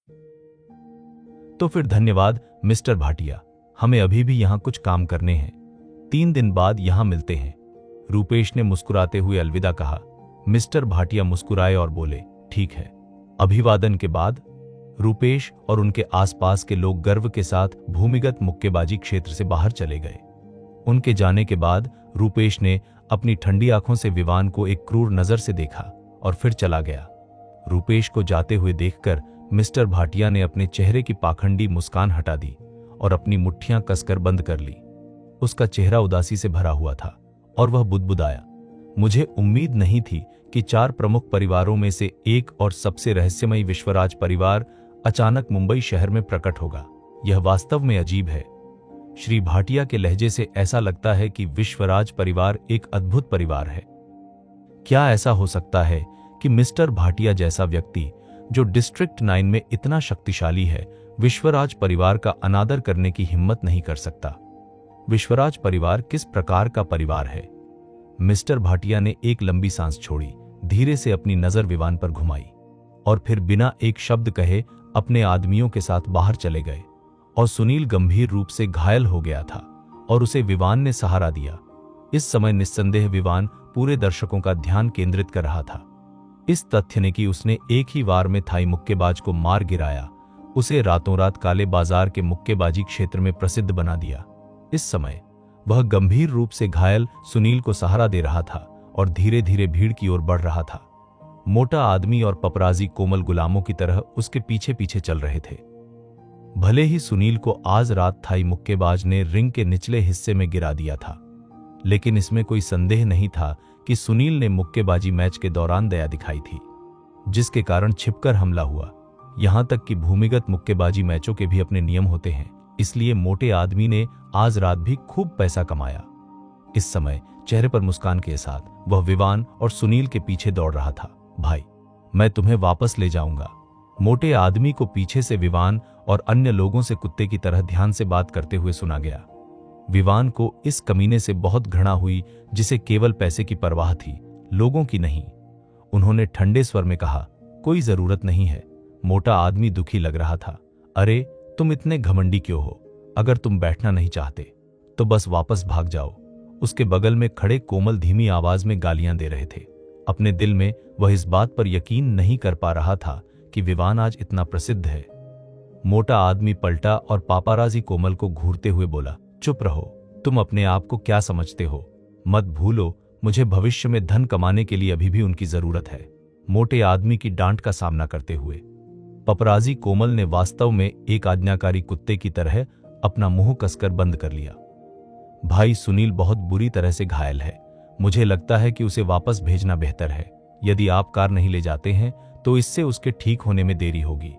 तो फिर धन्यवाद मिस्टर भाटिया, हमें अभी भी यहाँ कुछ काम करने हैं। 3 दिन बाद यहाँ मिलते हैं। रूपेश ने मुस्कुराते हुए अलविदा कहा। मिस्टर भाटिया मुस्कुराए और बोले, ठीक है। अभिवादन के बाद रूपेश और उनके आसपास के लोग गर्व के साथ भूमिगत मुक्केबाजी क्षेत्र से बाहर चले गए। उनके जाने के बाद रूपेश ने अपनी ठंडी आंखों से विवान को एक क्रूर नजर से देखा और फिर चला गया। रूपेश को जाते हुए देखकर मिस्टर भाटिया ने अपने चेहरे की पाखंडी मुस्कान हटा दी और अपनी मुट्ठियां कसकर बंद कर ली। उसका चेहरा उदासी से भरा हुआ था और वह बुदबुदाया, मुझे उम्मीद नहीं थी कि 4 प्रमुख परिवारों में से एक और सबसे रहस्यमयी विश्वराज परिवार अचानक मुंबई शहर में प्रकट होगा। यह वास्तव में अजीब है। श्री भाटिया के लहजे से ऐसा लगता है कि विश्वराज परिवार एक अद्भुत परिवार है। क्या ऐसा हो सकता है कि मिस्टर भाटिया जैसा व्यक्ति, जो डिस्ट्रिक्ट 9 में इतना शक्तिशाली है, विश्वराज परिवार का अनादर करने की हिम्मत नहीं कर सकता? विश्वराज परिवार किस प्रकार का परिवार है? मिस्टर भाटिया ने एक लंबी सांस छोड़ी, धीरे से अपनी नजर विवान पर घुमाई और फिर बिना एक शब्द कहे अपने आदमियों के साथ बाहर चले गए। और सुनील गंभीर रूप से घायल हो गया था और उसे विवान ने सहारा दिया। इस समय निस्संदेह विवान पूरे दर्शकों का ध्यान केंद्रित कर रहा था। इस तथ्य ने कि उसने एक ही वार में थाई मुक्केबाज को मार गिराया, उसे रातों रात काले बाजार के मुक्केबाजी क्षेत्र में प्रसिद्ध बना दिया। इस समय वह गंभीर रूप से घायल सुनील को सहारा दे रहा था और धीरे धीरे भीड़ की ओर बढ़ रहा था। मोटा आदमी और पपराजी कोमल गुलामों की तरह उसके पीछे पीछे चल रहे थे। भले ही सुनील को आज रात थाई मुक्केबाज ने रिंग के निचले हिस्से में गिरा दिया था, लेकिन इसमें कोई संदेह नहीं था कि सुनील ने मुक्केबाजी मैच के दौरान दया दिखाई थी, जिसके कारण छिपकर हमला हुआ। यहां तक कि भूमिगत मुक्केबाजी मैचों के भी अपने नियम होते हैं, इसलिए मोटे आदमी ने आज रात भी खूब पैसा कमाया। इस समय चेहरे पर मुस्कान के साथ वह विवान और सुनील के पीछे दौड़ रहा था। भाई, मैं तुम्हें वापस ले जाऊंगा। मोटे आदमी को पीछे से विवान और अन्य लोगों से कुत्ते की तरह ध्यान से बात करते हुए सुना गया। विवान को इस कमीने से बहुत घृणा हुई, जिसे केवल पैसे की परवाह थी, लोगों की नहीं। उन्होंने ठंडे स्वर में कहा, कोई जरूरत नहीं है। मोटा आदमी दुखी लग रहा था। अरे, तुम इतने घमंडी क्यों हो? अगर तुम बैठना नहीं चाहते तो बस वापस भाग जाओ। उसके बगल में खड़े कोमल धीमी आवाज में गालियां दे रहे थे। अपने दिल में वह इस बात पर यकीन नहीं कर पा रहा था कि विवान आज इतना प्रसिद्ध है। मोटा आदमी पलटा और पापाराजी कोमल को घूरते हुए बोला, चुप रहो, तुम अपने आप को क्या समझते हो? मत भूलो, मुझे भविष्य में धन कमाने के लिए अभी भी उनकी जरूरत है। मोटे आदमी की डांट का सामना करते हुए पपराजी कोमल ने वास्तव में एक आज्ञाकारी कुत्ते की तरह अपना मुंह कसकर बंद कर लिया। भाई, सुनील बहुत बुरी तरह से घायल है। मुझे लगता है कि उसे वापस भेजना बेहतर है। यदि आप कार नहीं ले जाते हैं तो इससे उसके ठीक होने में देरी होगी।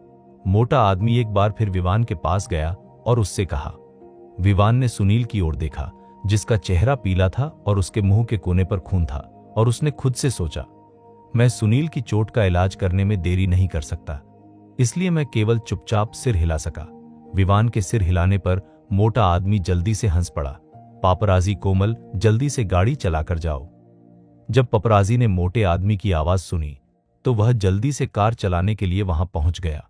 मोटा आदमी एक बार फिर विवान के पास गया और उससे कहा। विवान ने सुनील की ओर देखा, जिसका चेहरा पीला था और उसके मुंह के कोने पर खून था, और उसने खुद से सोचा, मैं सुनील की चोट का इलाज करने में देरी नहीं कर सकता, इसलिए मैं केवल चुपचाप सिर हिला सका। विवान के सिर हिलाने पर मोटा आदमी जल्दी से हंस पड़ा। पापराजी कोमल, जल्दी से गाड़ी चलाकर जाओ। जब पपराजी ने मोटे आदमी की आवाज सुनी तो वह जल्दी से कार चलाने के लिए वहां पहुंच गया।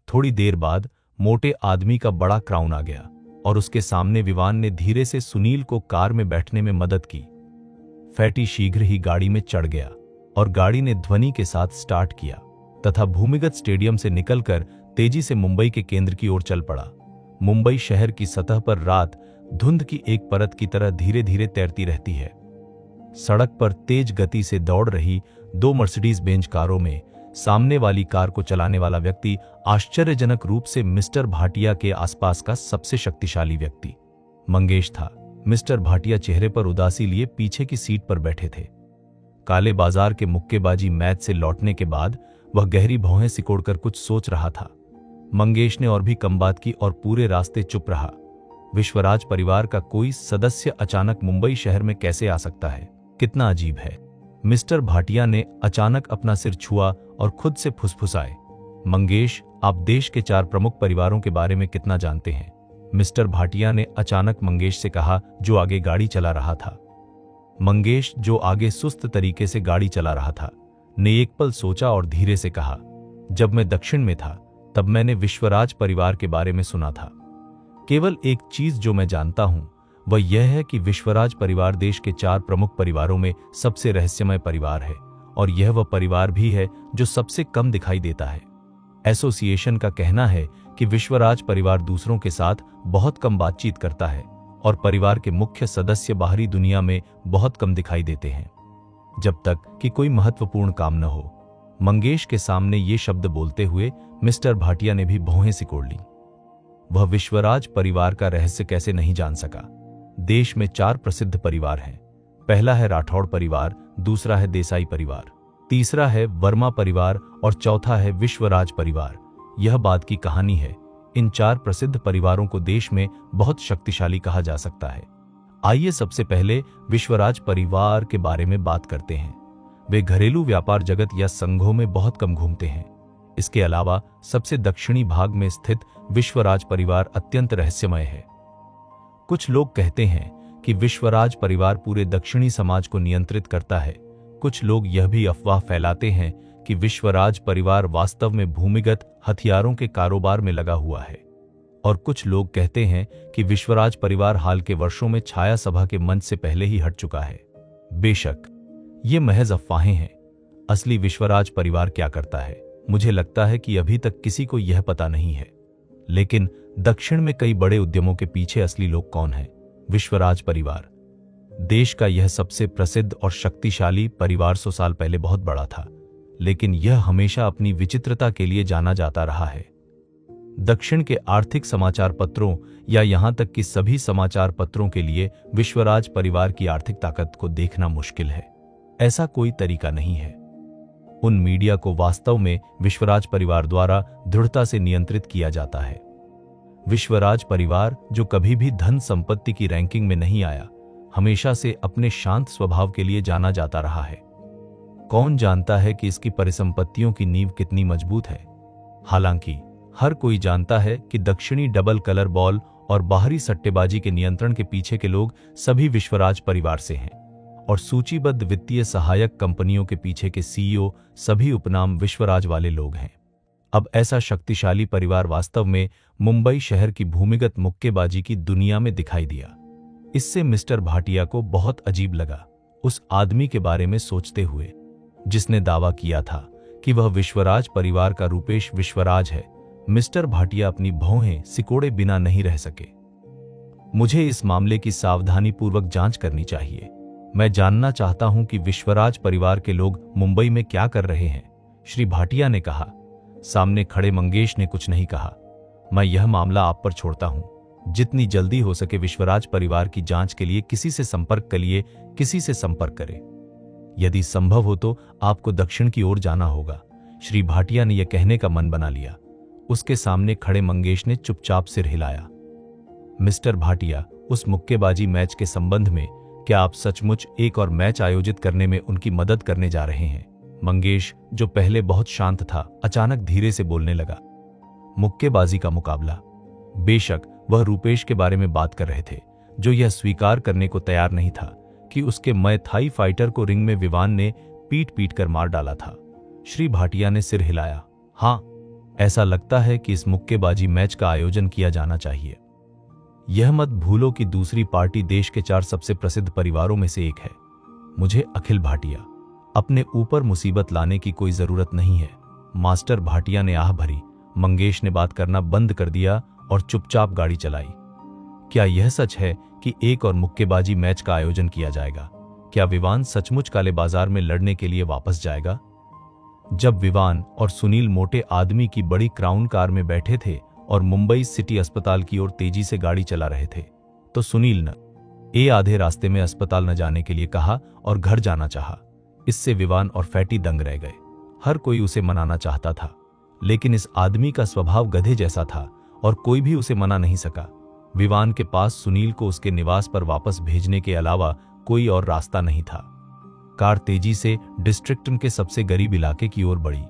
थोड़ी देर बाद मोटे आदमी का बड़ा क्राउन आ गया और उसके सामने विवान ने धीरे से सुनील को कार में बैठने में मदद की। फैटी शीघ्र ही गाड़ी में चढ़ गया और गाड़ी ने ध्वनि के साथ स्टार्ट किया तथा भूमिगत स्टेडियम से निकलकर तेजी से मुंबई के केंद्र की ओर चल पड़ा। मुंबई शहर की सतह पर रात धुंध की एक परत की तरह धीरे धीरे तैरती रहती है। सड़क पर तेज गति से दौड़ रही 2 मर्सिडीज बेंज कारों में सामने वाली कार को चलाने वाला व्यक्ति आश्चर्यजनक रूप से मिस्टर भाटिया के आसपास का सबसे शक्तिशाली व्यक्ति मंगेश था। मिस्टर भाटिया चेहरे पर उदासी लिए पीछे की सीट पर बैठे थे। काले बाजार के मुक्केबाजी मैच से लौटने के बाद वह गहरी भौहें सिकोड़कर कुछ सोच रहा था। मंगेश ने और भी कम बात की और पूरे रास्ते चुप रहा। विश्वराज परिवार का कोई सदस्य अचानक मुंबई शहर में कैसे आ सकता है? कितना अजीब है। मिस्टर भाटिया ने अचानक अपना सिर छुआ और खुद से फुसफुसाए, मंगेश, आप देश के 4 प्रमुख परिवारों के बारे में कितना जानते हैं? मिस्टर भाटिया ने अचानक मंगेश से कहा, जो आगे गाड़ी चला रहा था। मंगेश, जो आगे सुस्त तरीके से गाड़ी चला रहा था, ने एक पल सोचा और धीरे से कहा, जब मैं दक्षिण में था तब मैंने विश्वराज परिवार के बारे में सुना था। केवल एक चीज जो मैं जानता हूं वह यह है कि विश्वराज परिवार देश के 4 प्रमुख परिवारों में सबसे रहस्यमय परिवार है और यह वह परिवार भी है जो सबसे कम दिखाई देता है। एसोसिएशन का कहना है कि विश्वराज परिवार दूसरों के साथ बहुत कम बातचीत करता है और परिवार के मुख्य सदस्य बाहरी दुनिया में बहुत कम दिखाई देते हैं जब तक कि कोई महत्वपूर्ण काम न हो। मंगेश के सामने ये शब्द बोलते हुए मिस्टर भाटिया ने भी भौहें सिकोड़ ली। वह विश्वराज परिवार का रहस्य कैसे नहीं जान सका। देश में 4 प्रसिद्ध परिवार हैं। पहला है राठौड़ परिवार, दूसरा है देसाई परिवार, तीसरा है वर्मा परिवार और चौथा है विश्वराज परिवार। यह बात की कहानी है। इन 4 प्रसिद्ध परिवारों को देश में बहुत शक्तिशाली कहा जा सकता है। आइए सबसे पहले विश्वराज परिवार के बारे में बात करते हैं। वे घरेलू व्यापार जगत या संघों में बहुत कम घूमते हैं। इसके अलावा सबसे दक्षिणी भाग में स्थित विश्वराज परिवार अत्यंत रहस्यमय है। कुछ लोग कहते हैं कि विश्वराज परिवार पूरे दक्षिणी समाज को नियंत्रित करता है। कुछ लोग यह भी अफवाह फैलाते हैं कि विश्वराज परिवार वास्तव में भूमिगत हथियारों के कारोबार में लगा हुआ है और कुछ लोग कहते हैं कि विश्वराज परिवार हाल के वर्षों में छाया सभा के मंच से पहले ही हट चुका है। बेशक ये महज अफवाहें हैं। असली विश्वराज परिवार क्या करता है, मुझे लगता है कि अभी तक किसी को यह पता नहीं है। लेकिन दक्षिण में कई बड़े उद्यमों के पीछे असली लोग कौन हैं? विश्वराज परिवार। देश का यह सबसे प्रसिद्ध और शक्तिशाली परिवार 100 साल पहले बहुत बड़ा था, लेकिन यह हमेशा अपनी विचित्रता के लिए जाना जाता रहा है। दक्षिण के आर्थिक समाचार पत्रों या यहां तक कि सभी समाचार पत्रों के लिए विश्वराज परिवार की आर्थिक ताकत को देखना मुश्किल है। ऐसा कोई तरीका नहीं है। उन मीडिया को वास्तव में विश्वराज परिवार द्वारा दृढ़ता से नियंत्रित किया जाता है। विश्वराज परिवार, जो कभी भी धन संपत्ति की रैंकिंग में नहीं आया, हमेशा से अपने शांत स्वभाव के लिए जाना जाता रहा है। कौन जानता है कि इसकी परिसंपत्तियों की नींव कितनी मजबूत है? हालांकि हर कोई जानता है कि दक्षिणी डबल कलर बॉल और बाहरी सट्टेबाजी के नियंत्रण के पीछे के लोग सभी विश्वराज परिवार से हैं और सूचीबद्ध वित्तीय सहायक कंपनियों के पीछे के सीईओ सभी उपनाम विश्वराज वाले लोग हैं। अब ऐसा शक्तिशाली परिवार वास्तव में मुंबई शहर की भूमिगत मुक्केबाजी की दुनिया में दिखाई दिया। इससे मिस्टर भाटिया को बहुत अजीब लगा, उस आदमी के बारे में सोचते हुए जिसने दावा किया था कि वह विश्वराज परिवार का रूपेश विश्वराज है। मिस्टर भाटिया अपनी भौहें सिकोड़े बिना नहीं रह सके। मुझे इस मामले की सावधानीपूर्वक जांच करनी चाहिए। मैं जानना चाहता हूं कि विश्वराज परिवार के लोग मुंबई में क्या कर रहे हैं, श्री भाटिया ने कहा। सामने खड़े मंगेश ने कुछ नहीं कहा। मैं यह मामला आप पर छोड़ता हूं। जितनी जल्दी हो सके विश्वराज परिवार की जांच के लिए किसी से संपर्क करें। यदि संभव हो तो आपको दक्षिण की ओर जाना होगा। श्री भाटिया ने यह कहने का मन बना लिया। उसके सामने खड़े मंगेश ने चुपचाप सिर हिलाया। मिस्टर भाटिया, उस मुक्केबाजी मैच के संबंध में क्या आप सचमुच एक और मैच आयोजित करने में उनकी मदद करने जा रहे हैं? मंगेश, जो पहले बहुत शांत था, अचानक धीरे से बोलने लगा। मुक्केबाजी का मुकाबला? बेशक। वह रूपेश के बारे में बात कर रहे थे, जो यह स्वीकार करने को तैयार नहीं था कि उसके मय थाई फाइटर को रिंग में विवान ने पीट कर मार डाला था। श्री भाटिया ने सिर हिलाया। हाँ, ऐसा लगता है कि इस मुक्केबाजी मैच का आयोजन किया जाना चाहिए। यह मत भूलो कि दूसरी पार्टी देश के 4 सबसे प्रसिद्ध परिवारों में से एक है। मुझे अखिल भाटिया, अपने ऊपर मुसीबत लाने की कोई जरूरत नहीं है। मास्टर भाटिया ने आह भरी। मंगेश ने बात करना बंद कर दिया और चुपचाप गाड़ी चलाई। क्या यह सच है कि एक और मुक्केबाजी मैच का आयोजन किया जाएगा? क्या विवान सचमुच काले बाजार में लड़ने के लिए वापस जाएगा? जब विवान और सुनील मोटे आदमी की बड़ी क्राउन कार में बैठे थे और मुंबई सिटी अस्पताल की ओर तेजी से गाड़ी चला रहे थे, तो सुनील ने आधे रास्ते में अस्पताल न जाने के लिए कहा और घर जाना चाहा। इससे विवान और फैटी दंग रह गए। हर कोई उसे मनाना चाहता था, लेकिन इस आदमी का स्वभाव गधे जैसा था और कोई भी उसे मना नहीं सका। विवान के पास सुनील को उसके निवास पर वापस भेजने के अलावा कोई और रास्ता नहीं था। कार तेजी से डिस्ट्रिक्ट के सबसे गरीब इलाके की ओर बढ़ी।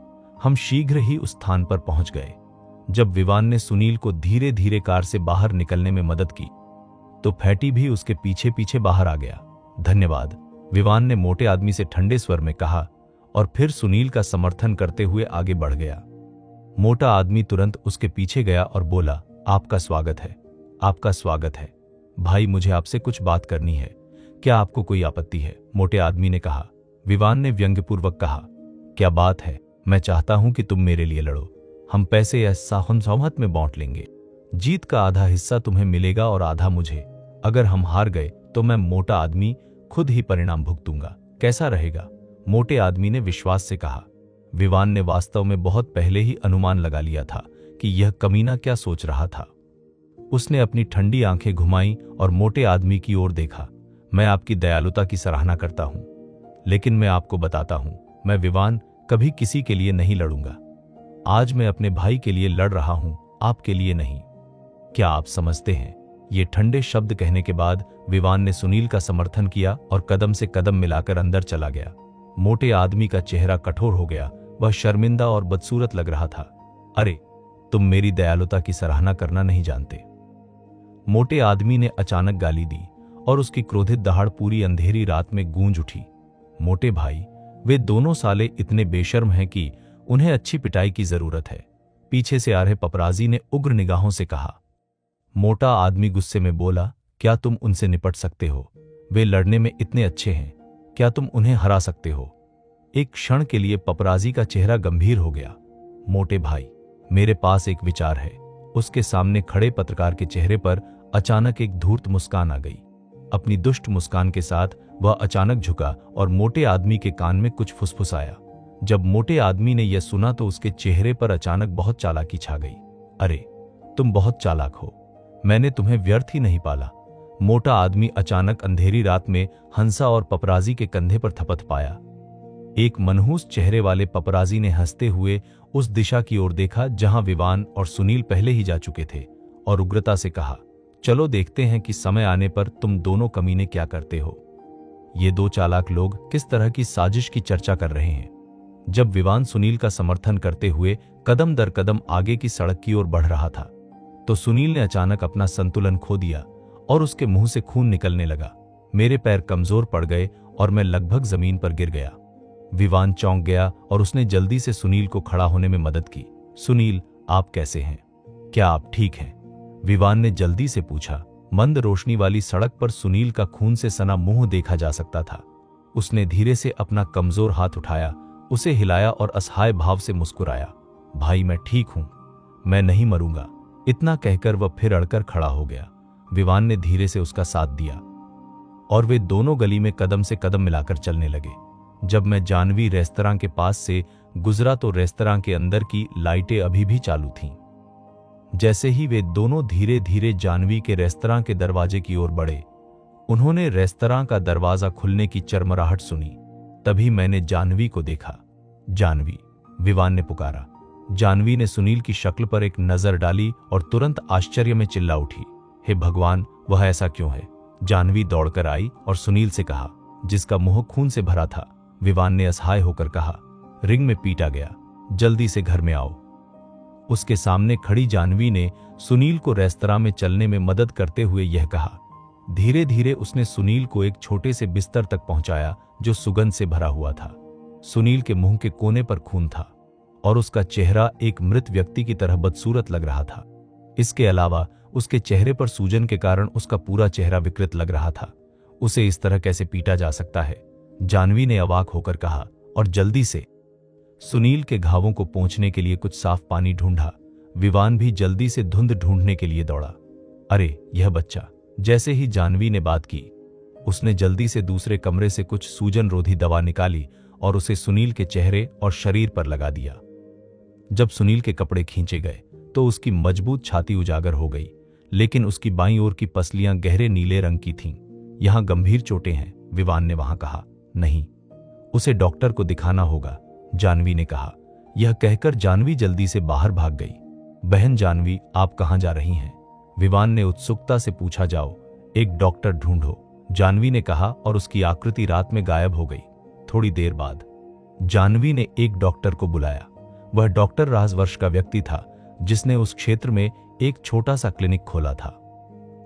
हम शीघ्र ही उस स्थान पर पहुंच गए। जब विवान ने सुनील को धीरे धीरे कार से बाहर निकलने में मदद की, तो फैटी भी उसके पीछे पीछे बाहर आ गया। धन्यवाद, विवान ने मोटे आदमी से ठंडे स्वर में कहा और फिर सुनील का समर्थन करते हुए आगे बढ़ गया। मोटा आदमी तुरंत उसके पीछे गया और बोला, आपका स्वागत है, आपका स्वागत है। भाई, मुझे आपसे कुछ बात करनी है, क्या आपको कोई आपत्ति है? मोटे आदमी ने कहा। विवान ने व्यंग्यपूर्वक कहा, क्या बात है? मैं चाहता हूं कि तुम मेरे लिए लड़ो। हम पैसे या सहमत में बांट लेंगे। जीत का आधा हिस्सा तुम्हें मिलेगा और आधा मुझे। अगर हम हार गए तो मैं, मोटा आदमी, खुद ही परिणाम भुगतूंगा। कैसा रहेगा? मोटे आदमी ने विश्वास से कहा। विवान ने वास्तव में बहुत पहले ही अनुमान लगा लिया था कि यह कमीना क्या सोच रहा था। उसने अपनी ठंडी आंखें घुमाई और मोटे आदमी की ओर देखा। मैं आपकी दयालुता की सराहना करता हूं, लेकिन मैं आपको बताता हूं, मैं विवान कभी किसी के लिए नहीं लड़ूंगा। आज मैं अपने भाई के लिए लड़ रहा हूं, आपके लिए नहीं। क्या आप समझते हैं? ये ठंडे शब्द कहने के बाद विवान ने सुनील का समर्थन किया और कदम से कदम मिलाकर अंदर चला गया। मोटे आदमी का चेहरा कठोर हो गया। वह शर्मिंदा और बदसूरत लग रहा था। अरे, तुम मेरी दयालुता की सराहना करना नहीं जानते। मोटे आदमी ने अचानक गाली दी और उसकी क्रोधित दहाड़ पूरी अंधेरी रात में गूंज उठी। मोटे भाई, वे दोनों साले इतने बेशर्म हैं कि उन्हें अच्छी पिटाई की जरूरत है, पीछे से आ रहे पपराजी ने उग्र निगाहों से कहा। मोटा आदमी गुस्से में बोला, क्या तुम उनसे निपट सकते हो? वे लड़ने में इतने अच्छे हैं, क्या तुम उन्हें हरा सकते हो? एक क्षण के लिए पपराजी का चेहरा गंभीर हो गया। मोटे भाई, मेरे पास एक विचार है। उसके सामने खड़े पत्रकार के चेहरे पर अचानक एक धूर्त मुस्कान आ गई। अपनी दुष्ट मुस्कान के साथ वह अचानक झुका और मोटे आदमी के कान में कुछ फुसफुसाया। जब मोटे आदमी ने यह सुना तो उसके चेहरे पर अचानक बहुत चालाकी छा गई। अरे, तुम बहुत चालाक हो, मैंने तुम्हें व्यर्थ ही नहीं पाला। मोटा आदमी अचानक अंधेरी रात में हंसा और पपराजी के कंधे पर थपथ पाया। एक मनहूस चेहरे वाले पपराजी ने हंसते हुए उस दिशा की ओर देखा जहां विवान और सुनील पहले ही जा चुके थे और उग्रता से कहा, चलो देखते हैं कि समय आने पर तुम दोनों कमीने क्या करते हो। ये दो चालाक लोग किस तरह की साजिश की चर्चा कर रहे हैं। जब विवान सुनील का समर्थन करते हुए कदम दर कदम आगे की सड़क की ओर बढ़ रहा था तो सुनील ने अचानक अपना संतुलन खो दिया और उसके मुंह से खून निकलने लगा। मेरे पैर कमजोर पड़ गए और मैं लगभग जमीन पर गिर गया। विवान चौंक गया और उसने जल्दी से सुनील को खड़ा होने में मदद की। सुनील, आप कैसे हैं? क्या आप ठीक हैं? विवान ने जल्दी से पूछा। मंद रोशनी वाली सड़क पर सुनील का खून से सना मुंह देखा जा सकता था। उसने धीरे से अपना कमजोर हाथ उठाया, उसे हिलाया और असहाय भाव से मुस्कुराया। भाई, मैं ठीक हूं, मैं नहीं मरूंगा। इतना कहकर वह फिर अड़कर खड़ा हो गया। विवान ने धीरे से उसका साथ दिया और वे दोनों गली में कदम से कदम मिलाकर चलने लगे। जब मैं जानवी रेस्तरां के पास से गुजरा तो रेस्तरां के अंदर की लाइटें अभी भी चालू थीं। जैसे ही वे दोनों धीरे धीरे जानवी के रेस्तरां के दरवाजे की ओर बढ़े, उन्होंने रेस्तरां का दरवाजा खुलने की चरमराहट सुनी। तभी मैंने जानवी को देखा। जानवी, विवान ने पुकारा। जानवी ने सुनील की शक्ल पर एक नजर डाली और तुरंत आश्चर्य में चिल्ला उठी, हे भगवान, वह ऐसा क्यों है? जानवी दौड़कर आई और सुनील से कहा, जिसका मुंह खून से भरा था। विवान ने असहाय होकर कहा, रिंग में पीटा गया, जल्दी से घर में आओ। उसके सामने खड़ी जानवी ने सुनील को रेस्तरां में चलने में मदद करते हुए यह कहा। धीरे धीरे उसने सुनील को एक छोटे से बिस्तर तक पहुंचाया जो सुगंध से भरा हुआ था। सुनील के मुंह के कोने पर खून था और उसका चेहरा एक मृत व्यक्ति की तरह बदसूरत लग रहा था। इसके अलावा उसके चेहरे पर सूजन के कारण उसका पूरा चेहरा विकृत लग रहा था। उसे इस तरह कैसे पीटा जा सकता है? जानवी ने अवाक होकर कहा और जल्दी से सुनील के घावों को पोंछने के लिए कुछ साफ पानी ढूंढा। विवान भी जल्दी से धुंध ढूंढने के लिए दौड़ा। अरे, यह बच्चा! जैसे ही जानवी ने बात की, उसने जल्दी से दूसरे कमरे से कुछ सूजन रोधी दवा निकाली और उसे सुनील के चेहरे और शरीर पर लगा दिया। जब सुनील के कपड़े खींचे गए तो उसकी मजबूत छाती उजागर हो गई, लेकिन उसकी बाईं ओर की पसलियां गहरे नीले रंग की थीं। यहां गंभीर चोटें हैं, विवान ने वहां कहा। नहीं, उसे डॉक्टर को दिखाना होगा, जानवी ने कहा। यह कहकर जानवी जल्दी से बाहर भाग गई। बहन जानवी, आप कहां जा रही हैं? विवान ने उत्सुकता से पूछा। जाओ, एक डॉक्टर ढूंढो, जानवी ने कहा और उसकी आकृति रात में गायब हो गई। थोड़ी देर बाद जानवी ने एक डॉक्टर को बुलाया। वह डॉक्टर राजवर्ष का व्यक्ति था जिसने उस क्षेत्र में एक छोटा सा क्लिनिक खोला था।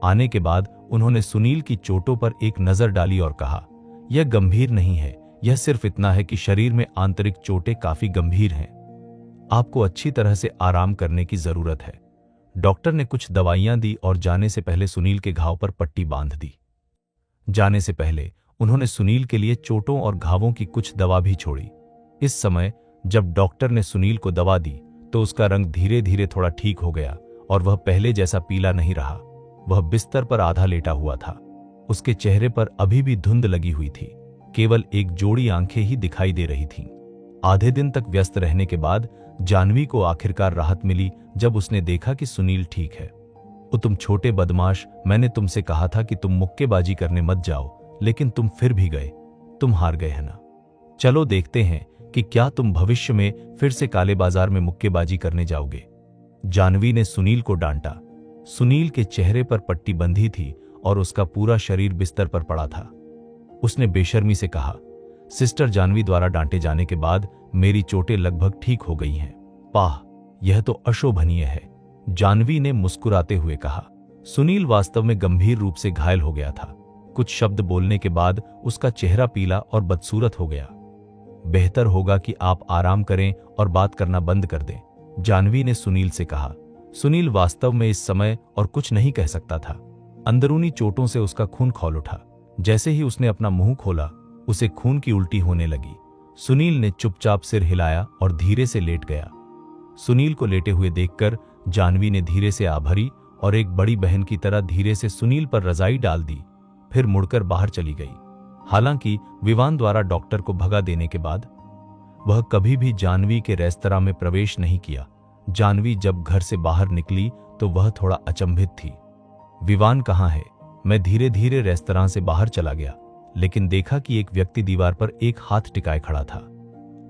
आने के बाद उन्होंने सुनील की चोटों पर एक नजर डाली और कहा, यह गंभीर नहीं है, यह सिर्फ इतना है कि शरीर में आंतरिक चोटें काफी गंभीर हैं। आपको अच्छी तरह से आराम करने की जरूरत है। डॉक्टर ने कुछ दवाइयां दी और जाने से पहले सुनील के घाव पर पट्टी बांध दी। जाने से पहले उन्होंने सुनील के लिए चोटों और घावों की कुछ दवा भी छोड़ी। इस समय जब डॉक्टर ने सुनील को दवा दी तो उसका रंग धीरे धीरे थोड़ा ठीक हो गया और वह पहले जैसा पीला नहीं रहा। वह बिस्तर पर आधा लेटा हुआ था। उसके चेहरे पर अभी भी धुंध लगी हुई थी, केवल एक जोड़ी आंखें ही दिखाई दे रही थीं। आधे दिन तक व्यस्त रहने के बाद जाह्नवी को आखिरकार राहत मिली जब उसने देखा कि सुनील ठीक है। ओ तुम छोटे बदमाश, मैंने तुमसे कहा था कि तुम मुक्केबाजी करने मत जाओ, लेकिन तुम फिर भी गए। तुम हार गए है ना? चलो देखते हैं कि क्या तुम भविष्य में फिर से काले बाजार में मुक्केबाजी करने जाओगे। जाह्नवी ने सुनील को डांटा। सुनील के चेहरे पर पट्टी बंधी थी और उसका पूरा शरीर बिस्तर पर पड़ा था। उसने बेशर्मी से कहा, सिस्टर जाह्नवी द्वारा डांटे जाने के बाद मेरी चोटें लगभग ठीक हो गई हैं। पाह, यह तो अशोभनीय है, जाह्नवी ने मुस्कुराते हुए कहा। सुनील वास्तव में गंभीर रूप से घायल हो गया था। कुछ शब्द बोलने के बाद उसका चेहरा पीला और बदसूरत हो गया। बेहतर होगा कि आप आराम करें और बात करना बंद कर दें, जाह्नवी ने सुनील से कहा। सुनील वास्तव में इस समय और कुछ नहीं कह सकता था। अंदरूनी चोटों से उसका खून खौल उठा। जैसे ही उसने अपना मुंह खोला, उसे खून की उल्टी होने लगी। सुनील ने चुपचाप सिर हिलाया और धीरे से लेट गया। सुनील को लेटे हुए देखकर जाह्नवी ने धीरे से आभरी और एक बड़ी बहन की तरह धीरे से सुनील पर रजाई डाल दी, फिर मुड़कर बाहर चली गई। हालांकि विवान द्वारा डॉक्टर को भगा देने के बाद वह कभी भी जाह्नवी के रेस्तरां में प्रवेश नहीं किया। जाह्नवी जब घर से बाहर निकली तो वह थोड़ा अचंभित थी। विवान कहाँ है? मैं धीरे धीरे रेस्तरां से बाहर चला गया, लेकिन देखा कि एक व्यक्ति दीवार पर एक हाथ टिकाए खड़ा था।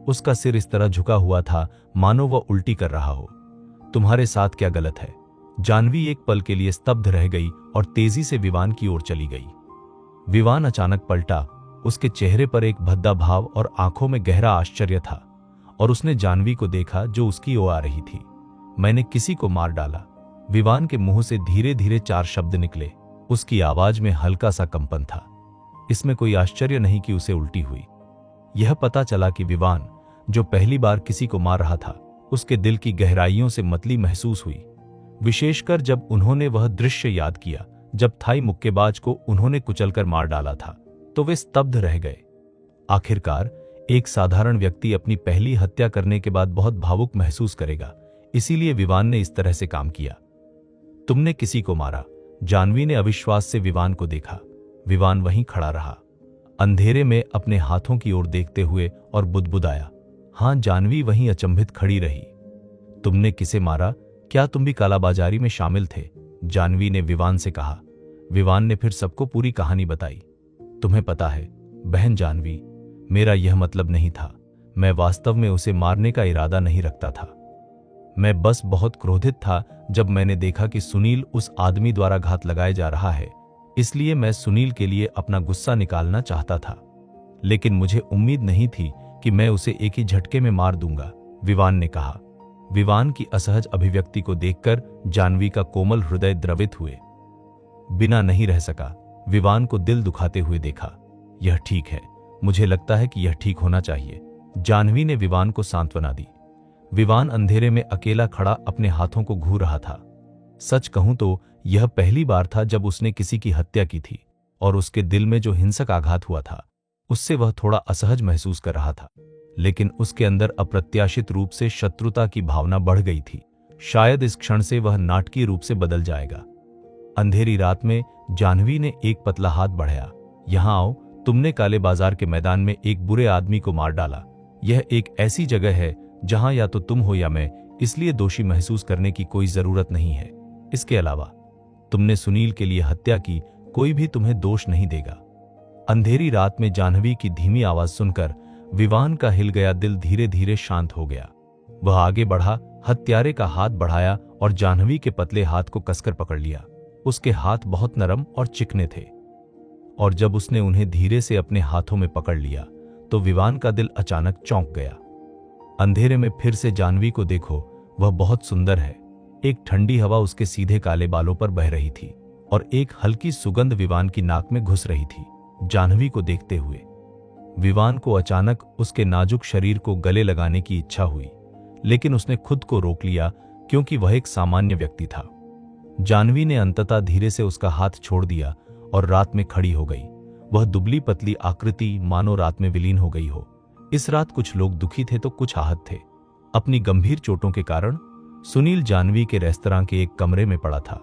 उसका सिर इस तरह झुका हुआ था मानो वह उल्टी कर रहा हो। तुम्हारे साथ क्या गलत है? जाह्नवी एक पल के लिए स्तब्ध रह गई और तेजी से विवान की ओर चली गई। विवान अचानक पलटा। उसके चेहरे पर एक भद्दा भाव और आंखों में गहरा आश्चर्य था और उसने जाह्नवी को देखा जो उसकी ओर आ रही थी। मैंने किसी को मार डाला। विवान के मुंह से धीरे धीरे 4 शब्द निकले। उसकी आवाज में हल्का सा कंपन था। इसमें कोई आश्चर्य नहीं कि उसे उल्टी हुई। यह पता चला कि विवान, जो पहली बार किसी को मार रहा था, उसके दिल की गहराइयों से मतली महसूस हुई। विशेषकर जब उन्होंने वह दृश्य याद किया जब थाई मुक्केबाज को उन्होंने कुचलकर मार डाला था, तो वे स्तब्ध रह गए। आखिरकार एक साधारण व्यक्ति अपनी पहली हत्या करने के बाद बहुत भावुक महसूस करेगा, इसीलिए विवान ने इस तरह से काम किया। तुमने किसी को मारा? जाह्नवी ने अविश्वास से विवान को देखा। विवान वहीं खड़ा रहा, अंधेरे में अपने हाथों की ओर देखते हुए, और बुदबुदाया। हां, जाह्नवी वहीं अचंभित खड़ी रही। तुमने किसे मारा? क्या तुम भी कालाबाजारी में शामिल थे? जाह्नवी ने विवान से कहा। विवान ने फिर सबको पूरी कहानी बताई। तुम्हें पता है बहन जाह्नवी, मेरा यह मतलब नहीं था। मैं वास्तव में उसे मारने का इरादा नहीं रखता था। मैं बस बहुत क्रोधित था जब मैंने देखा कि सुनील उस आदमी द्वारा घात लगाया जा रहा है, इसलिए मैं सुनील के लिए अपना गुस्सा निकालना चाहता था। लेकिन मुझे उम्मीद नहीं थी कि मैं उसे एक ही झटके में मार दूंगा, विवान ने कहा। विवान की असहज अभिव्यक्ति को देखकर जाह्नवी का कोमल हृदय द्रवित हुए। बिना नहीं रह सका। विवान को दिल दुखाते हुए देखा। यह ठीक है, मुझे लगता है कि यह ठीक होना चाहिए, जाह्नवी ने विवान को सांत्वना दी। विवान अंधेरे में अकेला खड़ा अपने हाथों को घूर रहा था। सच कहूं तो यह पहली बार था जब उसने किसी की हत्या की थी, और उसके दिल में जो हिंसक आघात हुआ था उससे वह थोड़ा असहज महसूस कर रहा था। लेकिन उसके अंदर अप्रत्याशित रूप से शत्रुता की भावना बढ़ गई थी। शायद इस क्षण से वह नाटकीय रूप से बदल जाएगा। अंधेरी रात में जाह्नवी ने एक पतला हाथ बढ़ाया। यहां आओ, तुमने काले बाजार के मैदान में एक बुरे आदमी को मार डाला। यह एक ऐसी जगह है जहां या तो तुम हो या मैं, इसलिए दोषी महसूस करने की कोई जरूरत नहीं है। इसके अलावा तुमने सुनील के लिए हत्या की, कोई भी तुम्हें दोष नहीं देगा। अंधेरी रात में जाह्नवी की धीमी आवाज सुनकर विवान का हिल गया दिल धीरे धीरे शांत हो गया। वह आगे बढ़ा, हत्यारे का हाथ बढ़ाया और जाह्नवी के पतले हाथ को कसकर पकड़ लिया। उसके हाथ बहुत नरम और चिकने थे, और जब उसने उन्हें धीरे से अपने हाथों में पकड़ लिया तो विवान का दिल अचानक चौंक गया। अंधेरे में फिर से जाह्नवी को देखो, वह बहुत सुंदर है। एक ठंडी हवा उसके सीधे काले बालों पर बह रही थी और एक हल्की सुगंध विवान की नाक में घुस रही थी। जाह्नवी को देखते हुए विवान को अचानक उसके नाजुक शरीर को गले लगाने की इच्छा हुई, लेकिन उसने खुद को रोक लिया क्योंकि वह एक सामान्य व्यक्ति था। जानवी ने अंततः धीरे से उसका हाथ छोड़ दिया और रात में खड़ी हो गई। वह दुबली पतली आकृति मानो रात में विलीन हो गई हो। इस रात कुछ लोग दुखी थे तो कुछ आहत थे। अपनी गंभीर चोटों के कारण सुनील जानवी के रेस्तरां के एक कमरे में पड़ा था।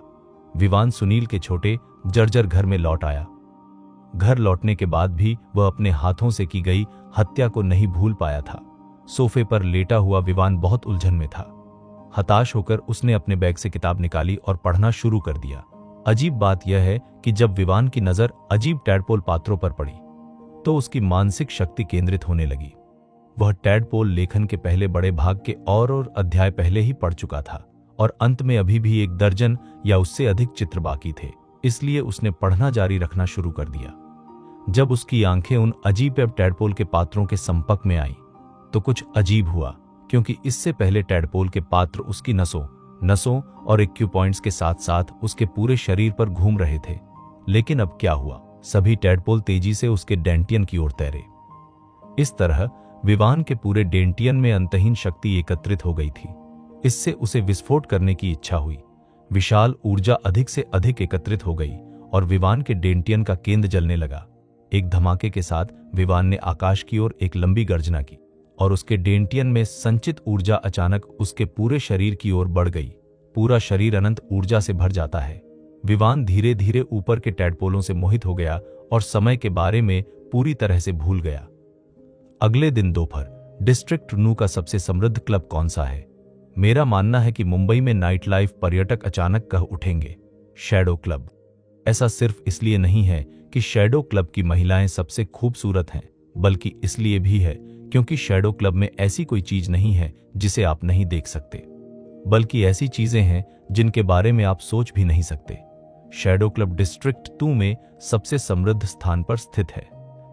विवान सुनील के छोटे जर्जर घर में लौट आया। घर लौटने के बाद भी वह अपने हाथों से की गई हत्या को नहीं भूल पाया था। सोफे पर लेटा हुआ विवान बहुत उलझन में था। हताश होकर उसने अपने बैग से किताब निकाली और पढ़ना शुरू कर दिया। अजीब बात यह है कि जब विवान की नजर अजीब टैडपोल पात्रों पर पड़ी तो उसकी मानसिक शक्ति केंद्रित होने लगी। वह टैडपोल लेखन के पहले बड़े भाग के और अध्याय पहले ही पढ़ चुका था और अंत में अभी भी 1 दर्जन या उससे अधिक चित्र बाकी थे, इसलिए उसने पढ़ना जारी रखना शुरू कर दिया। जब उसकी आंखें उन अजीब टैडपोल के पात्रों के संपर्क में आईं तो कुछ अजीब हुआ, क्योंकि इससे पहले टैडपोल के पात्र उसकी नसों और एक्यूपॉइंट्स के साथ साथ उसके पूरे शरीर पर घूम रहे थे। लेकिन अब क्या हुआ? सभी टैडपोल तेजी से उसके डेंटियन की ओर तैरे। इस तरह विवान के पूरे डेंटियन में अंतहीन शक्ति एकत्रित हो गई थी। इससे उसे विस्फोट करने की इच्छा हुई। विशाल ऊर्जा अधिक से अधिक एकत्रित हो गई और विवान के डेंटियन का केंद्र जलने लगा। एक धमाके के साथ विवान ने आकाश की ओर एक लंबी गर्जना की और उसके डेंटियन में संचित ऊर्जा अचानक उसके पूरे शरीर की ओर बढ़ गई। पूरा शरीर अनंत ऊर्जा से भर जाता है। विवान धीरे धीरे ऊपर के टैडपोलों से मोहित हो गया और समय के बारे में पूरी तरह से भूल गया। अगले दिन दोपहर डिस्ट्रिक्ट नू का सबसे समृद्ध क्लब कौन सा है? मेरा मानना है कि मुंबई में नाइट लाइफ पर्यटक अचानक कह उठेंगे, शैडो क्लब। ऐसा सिर्फ इसलिए नहीं है कि शैडो क्लब की महिलाएं सबसे खूबसूरत हैं, बल्कि इसलिए भी है क्योंकि शैडो क्लब में ऐसी कोई चीज नहीं है जिसे आप नहीं देख सकते, बल्कि ऐसी चीजें हैं जिनके बारे में आप सोच भी नहीं सकते। शैडो क्लब डिस्ट्रिक्ट 2 में सबसे समृद्ध स्थान पर स्थित है।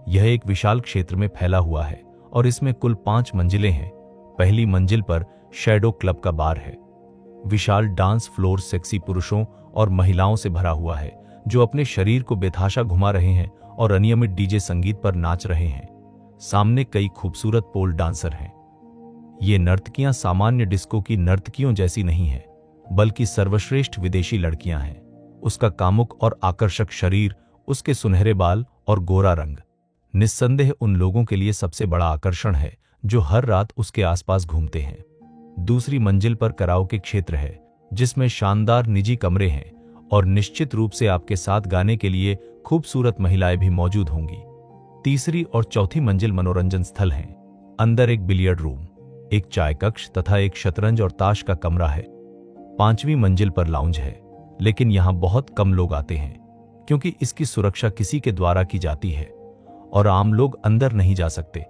यह एक विशाल क्षेत्र में फैला हुआ है और इसमें कुल 5 मंजिलें हैं। पहली मंजिल पर शैडो क्लब का बार है। विशाल डांस फ्लोर सेक्सी पुरुषों और महिलाओं से भरा हुआ है जो अपने शरीर को बेतहाशा घुमा रहे हैं और अनियमित डीजे संगीत पर नाच रहे हैं। सामने कई खूबसूरत पोल डांसर हैं। ये नर्तकियां सामान्य डिस्को की नर्तकियों जैसी नहीं हैं, बल्कि सर्वश्रेष्ठ विदेशी लड़कियां हैं। उसका कामुक और आकर्षक शरीर, उसके सुनहरे बाल और गोरा रंग निस्संदेह उन लोगों के लिए सबसे बड़ा आकर्षण है जो हर रात उसके आसपास घूमते हैं। दूसरी मंजिल पर कराओके क्षेत्र है जिसमें शानदार निजी कमरे हैं और निश्चित रूप से आपके साथ गाने के लिए खूबसूरत महिलाएं भी मौजूद होंगी। तीसरी और चौथी मंजिल मनोरंजन स्थल हैं। अंदर एक बिलियर्ड रूम, एक चाय कक्ष तथा एक शतरंज और ताश का कमरा है। 5वीं मंजिल पर लाउंज है, लेकिन यहां बहुत कम लोग आते हैं क्योंकि इसकी सुरक्षा किसी के द्वारा की जाती है और आम लोग अंदर नहीं जा सकते।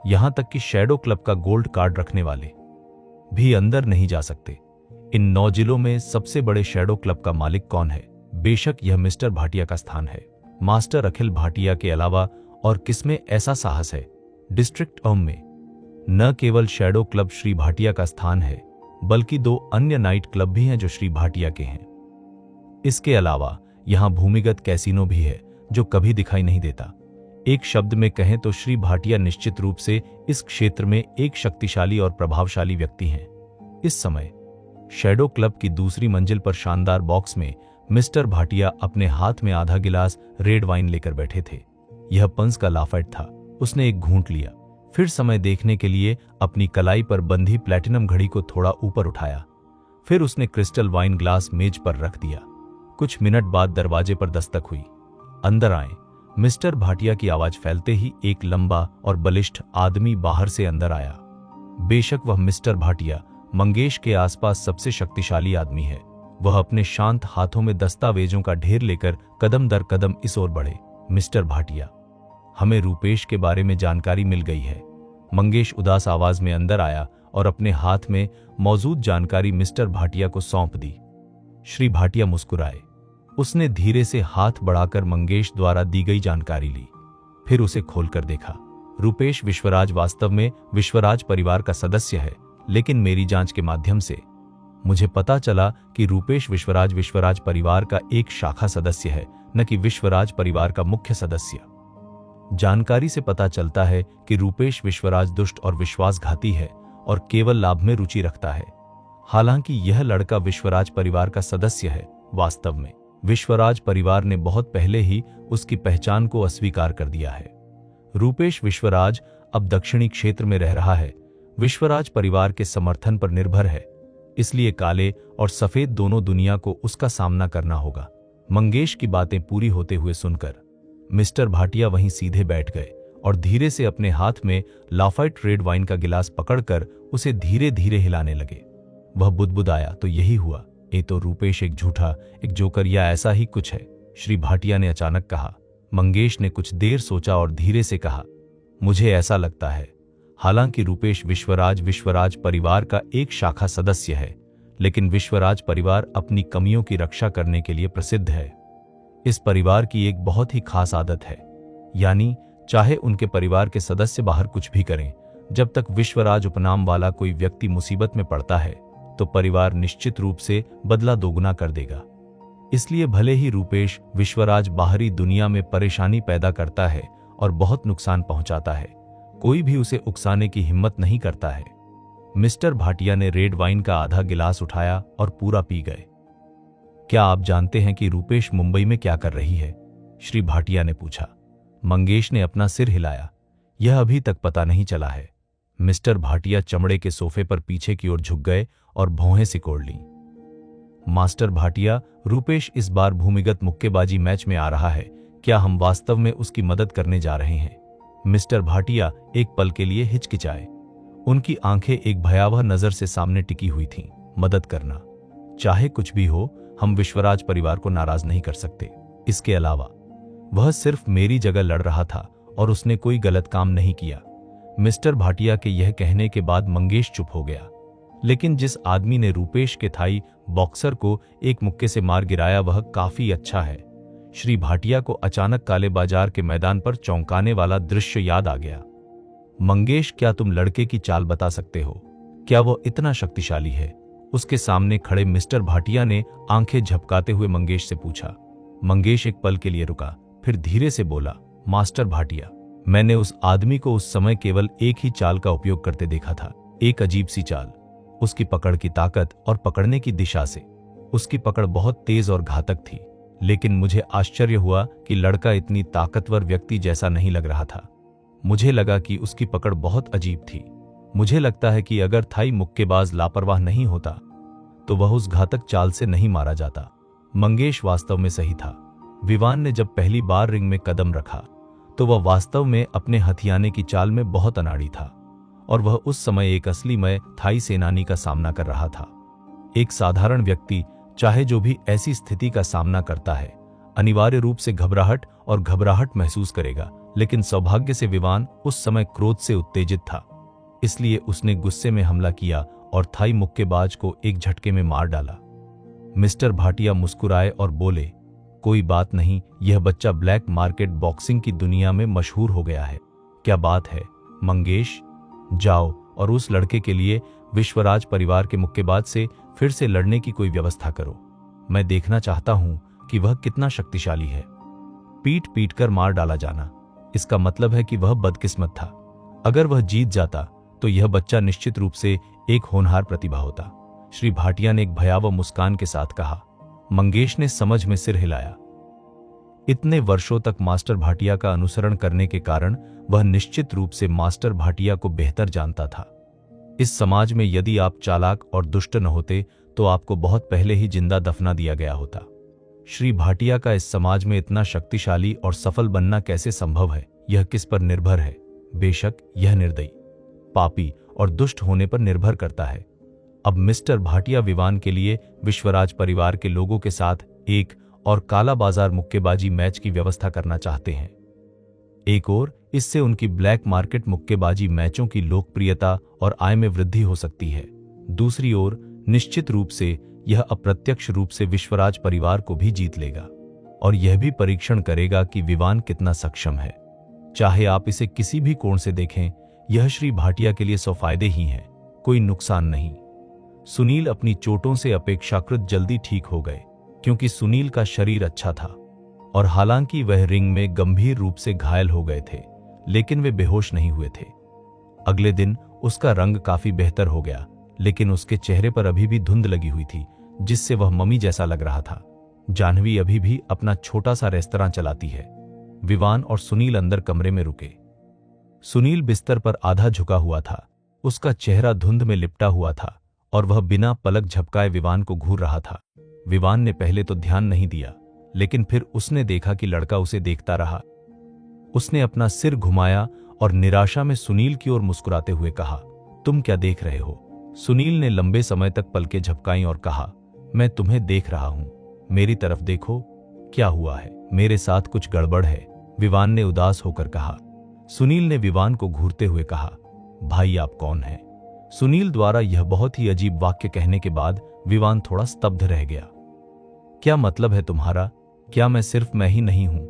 यहां तक कि शैडो क्लब का गोल्ड कार्ड रखने वाले भी अंदर नहीं जा सकते। इन 9 जिलों में सबसे बड़े शैडो क्लब का मालिक कौन है? बेशक यह मिस्टर भाटिया का स्थान है। मास्टर अखिल भाटिया के अलावा और किसमें ऐसा साहस है? डिस्ट्रिक्ट ओम में न केवल शैडो क्लब श्री भाटिया का स्थान है, बल्कि 2 अन्य नाइट क्लब भी हैं जो श्री भाटिया के हैं। इसके अलावा यहां भूमिगत कैसीनो भी है जो कभी दिखाई नहीं देता। एक शब्द में कहें तो श्री भाटिया निश्चित रूप से इस क्षेत्र में एक शक्तिशाली और प्रभावशाली व्यक्ति हैं। इस समय शैडो क्लब की दूसरी मंजिल पर शानदार बॉक्स में मिस्टर भाटिया अपने हाथ में आधा गिलास रेड वाइन लेकर बैठे थे। यह पंस का लाफेट था। उसने एक घूंट लिया, फिर समय देखने के लिए अपनी कलाई पर बंधी प्लैटिनम घड़ी को थोड़ा ऊपर उठाया। फिर उसने क्रिस्टल वाइन ग्लास मेज पर रख दिया। कुछ मिनट बाद दरवाजे पर दस्तक हुई। अंदर आए। मिस्टर भाटिया की आवाज फैलते ही एक लंबा और बलिष्ठ आदमी बाहर से अंदर आया। बेशक वह मिस्टर भाटिया मंगेश के आसपास सबसे शक्तिशाली आदमी है। वह अपने शांत हाथों में दस्तावेजों का ढेर लेकर कदम दर कदम इस ओर बढ़े। मिस्टर भाटिया, हमें रूपेश के बारे में जानकारी मिल गई है। मंगेश उदास आवाज में अंदर आया और अपने हाथ में मौजूद जानकारी मिस्टर भाटिया को सौंप दी। श्री भाटिया मुस्कुराए। उसने धीरे से हाथ बढ़ाकर मंगेश द्वारा दी गई जानकारी ली, फिर उसे खोलकर देखा। रूपेश विश्वराज वास्तव में विश्वराज परिवार का सदस्य है, लेकिन मेरी जांच के माध्यम से मुझे पता चला कि रूपेश विश्वराज परिवार का एक शाखा सदस्य है, न कि विश्वराज परिवार का मुख्य सदस्य। जानकारी से पता चलता है कि रूपेश विश्वराज दुष्ट और विश्वासघाती है और केवल लाभ में रुचि रखता है। हालांकि यह लड़का विश्वराज परिवार का सदस्य है, वास्तव में विश्वराज परिवार ने बहुत पहले ही उसकी पहचान को अस्वीकार कर दिया है। रूपेश विश्वराज अब दक्षिणी क्षेत्र में रह रहा है, विश्वराज परिवार के समर्थन पर निर्भर है, इसलिए काले और सफेद दोनों दुनिया को उसका सामना करना होगा। मंगेश की बातें पूरी होते हुए सुनकर मिस्टर भाटिया वहीं सीधे बैठ गए और धीरे से अपने हाथ में लाफाइट रेड वाइन का गिलास पकड़कर उसे धीरे धीरे हिलाने लगे। वह बुदबुदाया, तो यही हुआ, ये तो रूपेश एक झूठा, एक जोकर या ऐसा ही कुछ है, श्री भाटिया ने अचानक कहा। मंगेश ने कुछ देर सोचा और धीरे से कहा, मुझे ऐसा लगता है। हालांकि रूपेश विश्वराज परिवार का एक शाखा सदस्य है, लेकिन विश्वराज परिवार अपनी कमियों की रक्षा करने के लिए प्रसिद्ध है। इस परिवार की एक बहुत ही खास आदत है, यानी चाहे उनके परिवार के सदस्य बाहर कुछ भी करें, जब तक विश्वराज उपनाम वाला कोई व्यक्ति मुसीबत में पड़ता है तो परिवार निश्चित रूप से बदला दोगुना कर देगा। इसलिए भले ही रूपेश विश्वराज बाहरी दुनिया में परेशानी पैदा करता है और बहुत नुकसान पहुंचाता है, कोई भी उसे उकसाने की हिम्मत नहीं करता है। मिस्टर भाटिया ने रेड वाइन का आधा गिलास उठाया और पूरा पी गए। क्या आप जानते हैं कि रूपेश मुंबई में क्या कर रही है? श्री भाटिया ने पूछा। मंगेश ने अपना सिर हिलाया। यह अभी तक पता नहीं चला है। मिस्टर भाटिया चमड़े के सोफे पर पीछे की ओर झुक गए और भौहें सिकोड़ लीं। मास्टर भाटिया, रूपेश इस बार भूमिगत मुक्केबाजी मैच में आ रहा है, क्या हम वास्तव में उसकी मदद करने जा रहे हैं? मिस्टर भाटिया एक पल के लिए हिचकिचाए। उनकी आंखें एक भयावह नजर से सामने टिकी हुई थीं। मदद करना, चाहे कुछ भी हो, हम विश्वराज परिवार को नाराज नहीं कर सकते। इसके अलावा वह सिर्फ मेरी जगह लड़ रहा था और उसने कोई गलत काम नहीं किया। मिस्टर भाटिया के यह कहने के बाद मंगेश चुप हो गया। लेकिन जिस आदमी ने रूपेश के थाई बॉक्सर को एक मुक्के से मार गिराया वह काफी अच्छा है। श्री भाटिया को अचानक काले बाजार के मैदान पर चौंकाने वाला दृश्य याद आ गया। मंगेश, क्या तुम लड़के की चाल बता सकते हो? क्या वो इतना शक्तिशाली है? उसके सामने खड़े मिस्टर भाटिया ने आंखें झपकाते हुए मंगेश से पूछा। मंगेश एक पल के लिए रुका, फिर धीरे से बोला, मास्टर भाटिया, मैंने उस आदमी को उस समय केवल एक ही चाल का उपयोग करते देखा था, एक अजीब सी चाल। उसकी पकड़ की ताकत और पकड़ने की दिशा से उसकी पकड़ बहुत तेज और घातक थी, लेकिन मुझे आश्चर्य हुआ कि लड़का इतनी ताकतवर व्यक्ति जैसा नहीं लग रहा था। मुझे लगा कि उसकी पकड़ बहुत अजीब थी। मुझे लगता है कि अगर थाई मुक्केबाज लापरवाह नहीं होता तो वह उस घातक चाल से नहीं मारा जाता। मंगेश वास्तव में सही था। विवान ने जब पहली बार रिंग में कदम रखा तो वह वास्तव में अपने हथियाने की चाल में बहुत अनाड़ी था और वह उस समय एक असलीमय थाई सेनानी का सामना कर रहा था। एक साधारण व्यक्ति चाहे जो भी ऐसी स्थिति का सामना करता है अनिवार्य रूप से घबराहट महसूस करेगा, लेकिन सौभाग्य से विवान उस समय क्रोध से उत्तेजित था, इसलिए उसने गुस्से में हमला किया और थाई मुक्केबाज को एक झटके में मार डाला। मिस्टर भाटिया मुस्कुराए और बोले, कोई बात नहीं, यह बच्चा ब्लैक मार्केट बॉक्सिंग की दुनिया में मशहूर हो गया है। क्या बात है मंगेश, जाओ और उस लड़के के लिए विश्वराज परिवार के मुक्केबाज से फिर से लड़ने की कोई व्यवस्था करो। मैं देखना चाहता हूं कि वह कितना शक्तिशाली है। पीट पीट कर मार डाला जाना, इसका मतलब है कि वह बदकिस्मत था। अगर वह जीत जाता तो यह बच्चा निश्चित रूप से एक होनहार प्रतिभा होता। श्री भाटिया ने एक भयावह मुस्कान के साथ कहा। मंगेश ने समझ में सिर हिलाया। इतने वर्षों तक मास्टर भाटिया का अनुसरण करने के कारण वह निश्चित रूप से मास्टर भाटिया को बेहतर जानता था। इस समाज में यदि आप चालाक और दुष्ट न होते तो आपको बहुत पहले ही जिंदा दफना दिया गया होता। श्री भाटिया का इस समाज में इतना शक्तिशाली और सफल बनना कैसे संभव है, यह किस पर निर्भर है? बेशक यह निर्दयी, पापी और दुष्ट होने पर निर्भर करता है। अब मिस्टर भाटिया विवान के लिए विश्वराज परिवार के लोगों के साथ एक और काला बाजार मुक्केबाजी मैच की व्यवस्था करना चाहते हैं। एक ओर इससे उनकी ब्लैक मार्केट मुक्केबाजी मैचों की लोकप्रियता और आय में वृद्धि हो सकती है। दूसरी ओर निश्चित रूप से यह अप्रत्यक्ष रूप से विश्वराज परिवार को भी जीत लेगा और यह भी परीक्षण करेगा कि विवान कितना सक्षम है। चाहे आप इसे किसी भी कोण से देखें, यह श्री भाटिया के लिए सौ फायदे ही हैं, कोई नुकसान नहीं। सुनील अपनी चोटों से अपेक्षाकृत जल्दी ठीक हो गए क्योंकि सुनील का शरीर अच्छा था और हालांकि वह रिंग में गंभीर रूप से घायल हो गए थे, लेकिन वे बेहोश नहीं हुए थे। अगले दिन उसका रंग काफी बेहतर हो गया, लेकिन उसके चेहरे पर अभी भी धुंध लगी हुई थी, जिससे वह मम्मी जैसा लग रहा था। जाह्नवी अभी भी अपना छोटा सा रेस्तरां चलाती है। विवान और सुनील अंदर कमरे में रुके। सुनील बिस्तर पर आधा झुका हुआ था, उसका चेहरा धुंध में लिपटा हुआ था और वह बिना पलक झपकाए विवान को घूर रहा था। विवान ने पहले तो ध्यान नहीं दिया, लेकिन फिर उसने देखा कि लड़का उसे देखता रहा। उसने अपना सिर घुमाया और निराशा में सुनील की ओर मुस्कुराते हुए कहा, तुम क्या देख रहे हो? सुनील ने लंबे समय तक पलकें झपकाईं और कहा, मैं तुम्हें देख रहा हूं, मेरी तरफ देखो। क्या हुआ है? मेरे साथ कुछ गड़बड़ है, विवान ने उदास होकर कहा। सुनील ने विवान को घूरते हुए कहा, भाई आप कौन हैं? सुनील द्वारा यह बहुत ही अजीब वाक्य कहने के बाद विवान थोड़ा स्तब्ध रह गया। क्या मतलब है तुम्हारा? क्या मैं सिर्फ मैं ही नहीं हूं?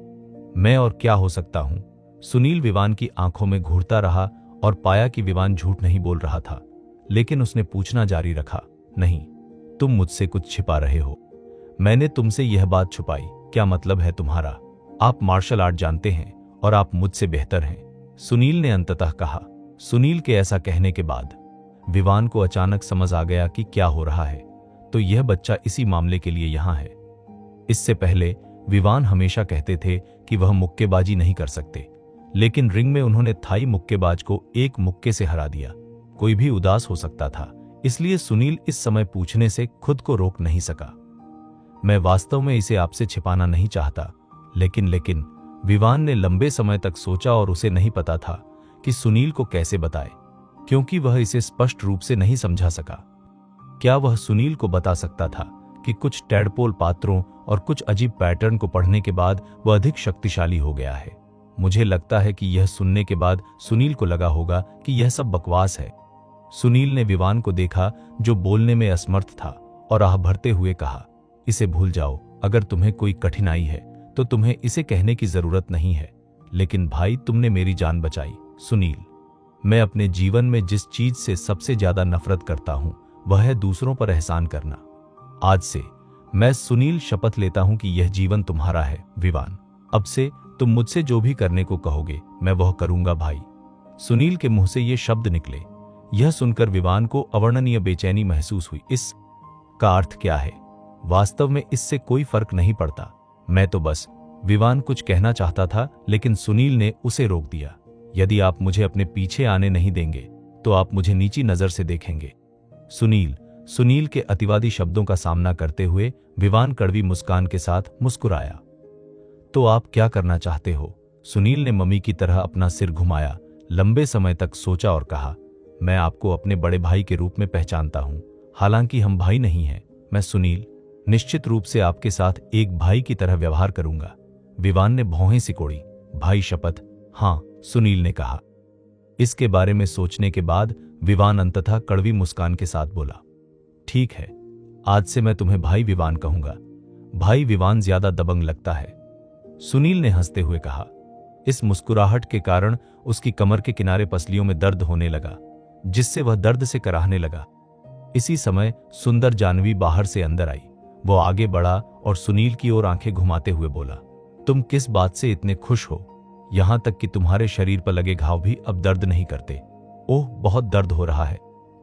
मैं और क्या हो सकता हूं? सुनील विवान की आंखों में घूरता रहा और पाया कि विवान झूठ नहीं बोल रहा था, लेकिन उसने पूछना जारी रखा, नहीं, तुम मुझसे कुछ छिपा रहे हो। मैंने तुमसे यह बात छुपाई, क्या मतलब है तुम्हारा? आप मार्शल आर्ट जानते हैं और आप मुझसे बेहतर हैं, सुनील ने अंततः कहा। सुनील के ऐसा कहने के बाद विवान को अचानक समझ आ गया कि क्या हो रहा है, तो यह बच्चा इसी मामले के लिए यहां है। इससे पहले विवान हमेशा कहते थे कि वह मुक्केबाजी नहीं कर सकते, लेकिन रिंग में उन्होंने थाई मुक्केबाज को एक मुक्के से हरा दिया। कोई भी उदास हो सकता था, इसलिए सुनील इस समय पूछने से खुद को रोक नहीं सका। मैं वास्तव में इसे आपसे छिपाना नहीं चाहता, लेकिन विवान ने लंबे समय तक सोचा और उसे नहीं पता था कि सुनील को कैसे बताए, क्योंकि वह इसे स्पष्ट रूप से नहीं समझा सका। क्या वह सुनील को बता सकता था कि कुछ टैडपोल पात्रों और कुछ अजीब पैटर्न को पढ़ने के बाद वह अधिक शक्तिशाली हो गया है? मुझे लगता है कि यह सुनने के बाद सुनील को लगा होगा कि यह सब बकवास है। सुनील ने विवान को देखा, जो बोलने में असमर्थ था, और आह भरते हुए कहा, इसे भूल जाओ। अगर तुम्हें कोई कठिनाई है तो तुम्हें इसे कहने की जरूरत नहीं है, लेकिन भाई तुमने मेरी जान बचाई। सुनील, मैं अपने जीवन में जिस चीज से सबसे ज्यादा नफरत करता हूं वह है दूसरों पर एहसान करना। आज से मैं सुनील शपथ लेता हूं कि यह जीवन तुम्हारा है। विवान, अब से तुम मुझसे जो भी करने को कहोगे मैं वह करूंगा भाई। सुनील के मुंह से ये शब्द निकले। यह सुनकर विवान को अवर्णनीय बेचैनी महसूस हुई। इस का अर्थ क्या है? वास्तव में इससे कोई फर्क नहीं पड़ता, मैं तो बस। विवान कुछ कहना चाहता था, लेकिन सुनील ने उसे रोक दिया। यदि आप मुझे अपने पीछे आने नहीं देंगे तो आप मुझे नीची नजर से देखेंगे। सुनील के अतिवादी शब्दों का सामना करते हुए विवान कड़वी मुस्कान के साथ मुस्कुराया। तो आप क्या करना चाहते हो? सुनील ने मम्मी की तरह अपना सिर घुमाया, लंबे समय तक सोचा और कहा, मैं आपको अपने बड़े भाई के रूप में पहचानता हूं, हालांकि हम भाई नहीं हैं। मैं सुनील निश्चित रूप से आपके साथ एक भाई की तरह व्यवहार करूंगा। विवान ने भौहें सिकोड़ी। भाई शपथ? हां, सुनील ने कहा। इसके बारे में सोचने के बाद विवान अंततः कड़वी मुस्कान के साथ बोला, ठीक है, आज से मैं तुम्हें भाई विवान कहूंगा। भाई विवान ज्यादा दबंग लगता है, सुनील ने हंसते हुए कहा। इस मुस्कुराहट के कारण उसकी कमर के किनारे पसलियों में दर्द होने लगा, जिससे वह दर्द से कराहने लगा। इसी समय सुंदर जाह्नवी बाहर से अंदर आई। वो आगे बढ़ा और सुनील की ओर आंखें घुमाते हुए बोला, तुम किस बात से इतने खुश हो? यहां तक कि तुम्हारे शरीर पर लगे घाव भी अब दर्द नहीं करते। ओह, बहुत दर्द हो रहा है।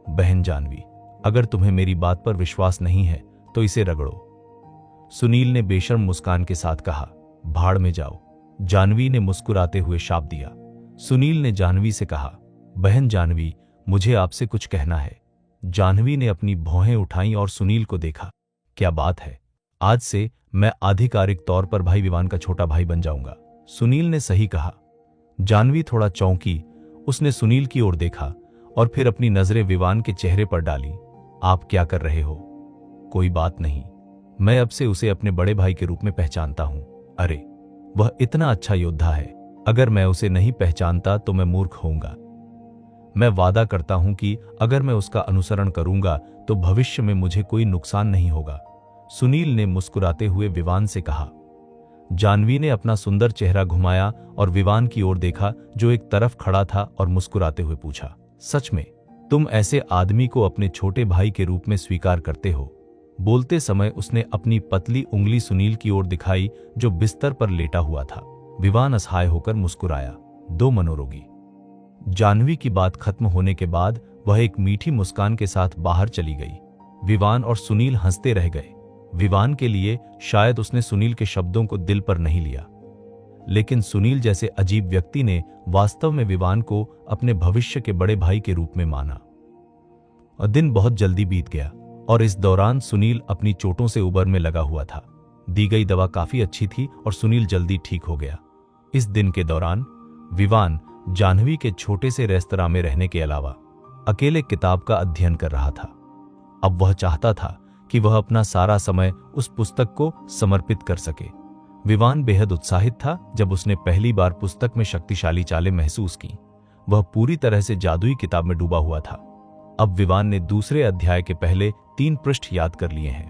बहन जाह्नवी, अगर तुम्हें मेरी बात पर विश्वास नहीं है तो इसे रगड़ो, सुनील ने बेशर्म मुस्कान के साथ कहा। भाड़ में जाओ, जाह्नवी ने मुस्कुराते हुए शाप दिया। सुनील ने जाह्नवी से कहा, बहन जाह्नवी, मुझे आपसे कुछ कहना है। जाह्नवी ने अपनी भौहें उठाईं और सुनील को देखा। क्या बात है? आज से मैं आधिकारिक तौर पर भाई विवान का छोटा भाई बन जाऊंगा, सुनील ने सही कहा। जाह्नवी थोड़ा चौंकी। उसने सुनील की ओर देखा और फिर अपनी नजरें विवान के चेहरे पर डाली। आप क्या कर रहे हो? कोई बात नहीं, मैं अब से उसे अपने बड़े भाई के रूप में पहचानता हूं। अरे, वह इतना अच्छा योद्धा है, अगर मैं उसे नहीं पहचानता तो मैं मूर्ख होऊंगा। मैं वादा करता हूं कि अगर मैं उसका अनुसरण करूंगा तो भविष्य में मुझे कोई नुकसान नहीं होगा, सुनील ने मुस्कुराते हुए विवान से कहा। जाह्नवी ने अपना सुंदर चेहरा घुमाया और विवान की ओर देखा, जो एक तरफ खड़ा था, और मुस्कुराते हुए पूछा, सच में तुम ऐसे आदमी को अपने छोटे भाई के रूप में स्वीकार करते हो? बोलते समय उसने अपनी पतली उंगली सुनील की ओर दिखाई, जो बिस्तर पर लेटा हुआ था। विवान असहाय होकर मुस्कुराया। दो मनोरोगी जानवी की बात खत्म होने के बाद वह एक मीठी मुस्कान के साथ बाहर चली गई। विवान और सुनील हंसते रह गए। विवान के लिए शायद उसने सुनील के शब्दों को दिल पर नहीं लिया, लेकिन सुनील जैसे अजीब व्यक्ति ने वास्तव में विवान को अपने भविष्य के बड़े भाई के रूप में माना। और दिन बहुत जल्दी बीत गया और इस दौरान सुनील अपनी चोटों से उबरने लगा हुआ था। दी गई दवा काफी अच्छी थी और सुनील जल्दी ठीक हो गया। इस दिन के दौरान विवान जाह्नवी के छोटे से रेस्तरां में रहने के अलावा अकेले किताब का अध्ययन कर रहा था। अब वह चाहता था कि वह अपना सारा समय उस पुस्तक को समर्पित कर सके। विवान बेहद उत्साहित था जब उसने पहली बार पुस्तक में शक्तिशाली चालें महसूस की। वह पूरी तरह से जादुई किताब में डूबा हुआ था। अब विवान ने दूसरे अध्याय के पहले 3 पृष्ठ याद कर लिए हैं।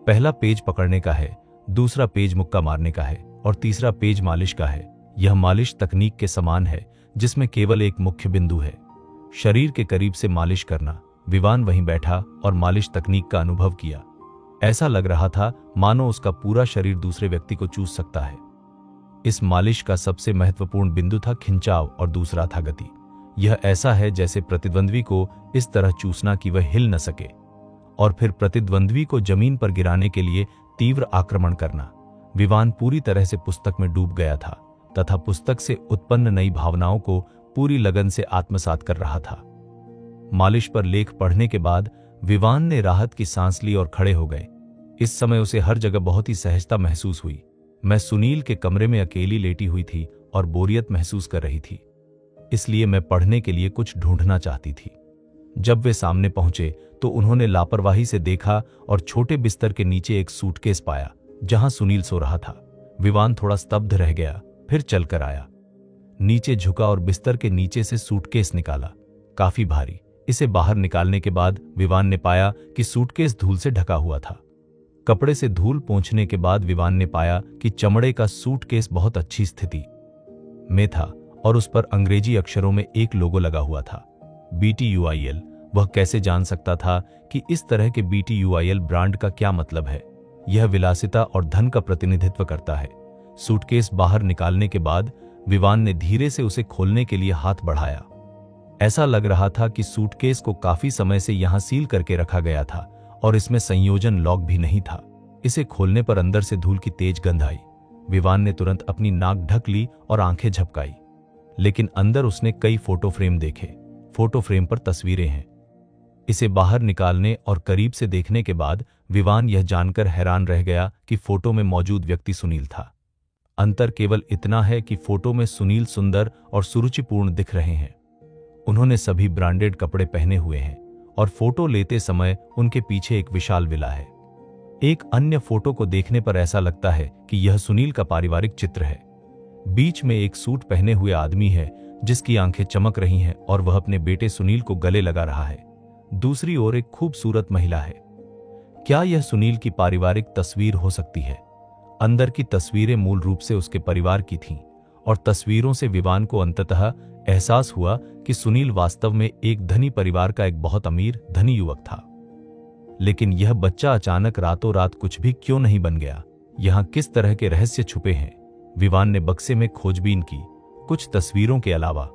पहला पेज पकड़ने का है, दूसरा पेज मुक्का मारने का है और तीसरा पेज मालिश का है। यह मालिश तकनीक के समान है जिसमें केवल एक मुख्य बिंदु है, शरीर के करीब से मालिश करना। विवान वहीं बैठा और मालिश तकनीक का अनुभव किया। ऐसा लग रहा था मानो उसका पूरा शरीर दूसरे व्यक्ति को चूस सकता है। इस मालिश का सबसे महत्वपूर्ण बिंदु था खिंचाव और दूसरा था गति। यह ऐसा है जैसे प्रतिद्वंद्वी को इस तरह चूसना कि वह हिल न सके और फिर प्रतिद्वंद्वी को जमीन पर गिराने के लिए तीव्र आक्रमण करना। विवान पूरी तरह से पुस्तक में डूब गया था तथा पुस्तक से उत्पन्न नई भावनाओं को पूरी लगन से आत्मसात कर रहा था। मालिश पर लेख पढ़ने के बाद विवान ने राहत की सांस ली और खड़े हो गए। इस समय उसे हर जगह बहुत ही सहजता महसूस हुई। मैं सुनील के कमरे में अकेली लेटी हुई थी और बोरियत महसूस कर रही थी, इसलिए मैं पढ़ने के लिए कुछ ढूंढना चाहती थी। जब वे सामने पहुंचे तो उन्होंने लापरवाही से देखा और छोटे बिस्तर के नीचे एक सूटकेस पाया जहां सुनील सो रहा था। विवान थोड़ा स्तब्ध रह गया, फिर चलकर आया, नीचे झुका और बिस्तर के नीचे से सूटकेस निकाला, काफी भारी। इसे बाहर निकालने के बाद विवान ने पाया कि सूटकेस धूल से ढका हुआ था। कपड़े से धूल पोंछने के बाद विवान ने पाया कि चमड़े का सूटकेस बहुत अच्छी स्थिति में था और उस पर अंग्रेजी अक्षरों में एक लोगो लगा हुआ था, BTUIL। वह कैसे जान सकता था कि इस तरह के BTUIL ब्रांड का क्या मतलब है? यह विलासिता और धन का प्रतिनिधित्व करता है। सूटकेस बाहर निकालने के बाद विवान ने धीरे से उसे खोलने के लिए हाथ बढ़ाया। ऐसा लग रहा था कि सूटकेस को काफी समय से यहां सील करके रखा गया था और इसमें संयोजन लॉक भी नहीं था। इसे खोलने पर अंदर से धूल की तेज गंध आई। विवान ने तुरंत अपनी नाक ढक ली और आंखें झपकाई, लेकिन अंदर उसने कई फोटो फ्रेम देखे। फोटो फ्रेम पर तस्वीरें हैं। इसे बाहर निकालने और करीब से देखने के बाद विवान यह जानकर हैरान रह गया कि फोटो में मौजूद व्यक्ति सुनील था। अंतर केवल इतना है कि फोटो में सुनील सुंदर और सुरुचिपूर्ण दिख रहे हैं। उन्होंने सभी ब्रांडेड कपड़े पहने हुए हैं और फोटो लेते समय उनके पीछे एक विशाल विला है। एक अन्य फोटो को देखने पर ऐसा लगता है कि यह सुनील का पारिवारिक चित्र है। बीच में एक सूट पहने हुए आदमी है जिसकी आंखें चमक रही हैं और वह अपने बेटे सुनील को गले लगा रहा है। दूसरी ओर एक खूबसूरत महिला है। क्या यह सुनील की पारिवारिक तस्वीर हो सकती है? अंदर की तस्वीरें मूल रूप से उसके परिवार की थीं और तस्वीरों से विवान को अंततः एहसास हुआ कि सुनील वास्तव में एक धनी परिवार का एक बहुत अमीर धनी युवक था। लेकिन यह बच्चा अचानक रातों रात कुछ भी क्यों नहीं बन गया? यहाँ किस तरह के रहस्य छुपे हैं? विवान ने बक्से में खोजबीन की। कुछ तस्वीरों के अलावा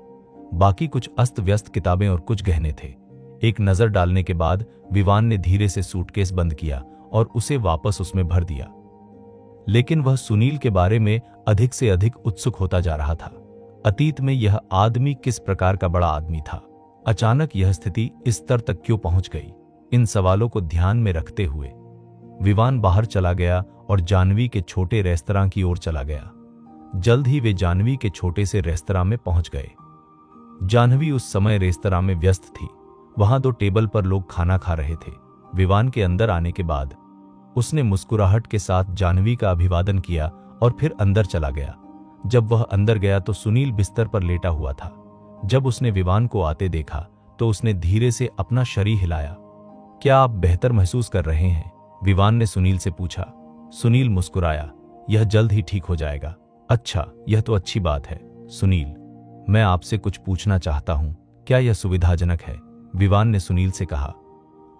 बाकी कुछ अस्त व्यस्त किताबें और कुछ गहने थे। एक नजर डालने के बाद विवान ने धीरे से सूटकेस बंद किया और उसे वापस उसमें भर दिया। लेकिन वह सुनील के बारे में अधिक से अधिक उत्सुक होता जा रहा था। अतीत में यह आदमी किस प्रकार का बड़ा आदमी था? अचानक यह स्थिति इस स्तर तक क्यों पहुंच गई? इन सवालों को ध्यान में रखते हुए विवान बाहर चला गया और जाह्नवी के छोटे रेस्तरां की ओर चला गया। जल्द ही वे जाह्नवी के छोटे से रेस्तरां में पहुंच गए। जाह्नवी उस समय रेस्तरां में व्यस्त थी। वहां 2 टेबल पर लोग खाना खा रहे थे। विवान के अंदर आने के बाद उसने मुस्कुराहट के साथ जाह्नवी का अभिवादन किया और फिर अंदर चला गया। जब वह अंदर गया तो सुनील बिस्तर पर लेटा हुआ था। जब उसने विवान को आते देखा तो उसने धीरे से अपना शरीर हिलाया। क्या आप बेहतर महसूस कर रहे हैं? विवान ने सुनील से पूछा। सुनील मुस्कुराया। यह जल्द ही ठीक हो जाएगा। अच्छा, यह तो अच्छी बात है। सुनील, मैं आपसे कुछ पूछना चाहता हूं, क्या यह सुविधाजनक है? विवान ने सुनील से कहा।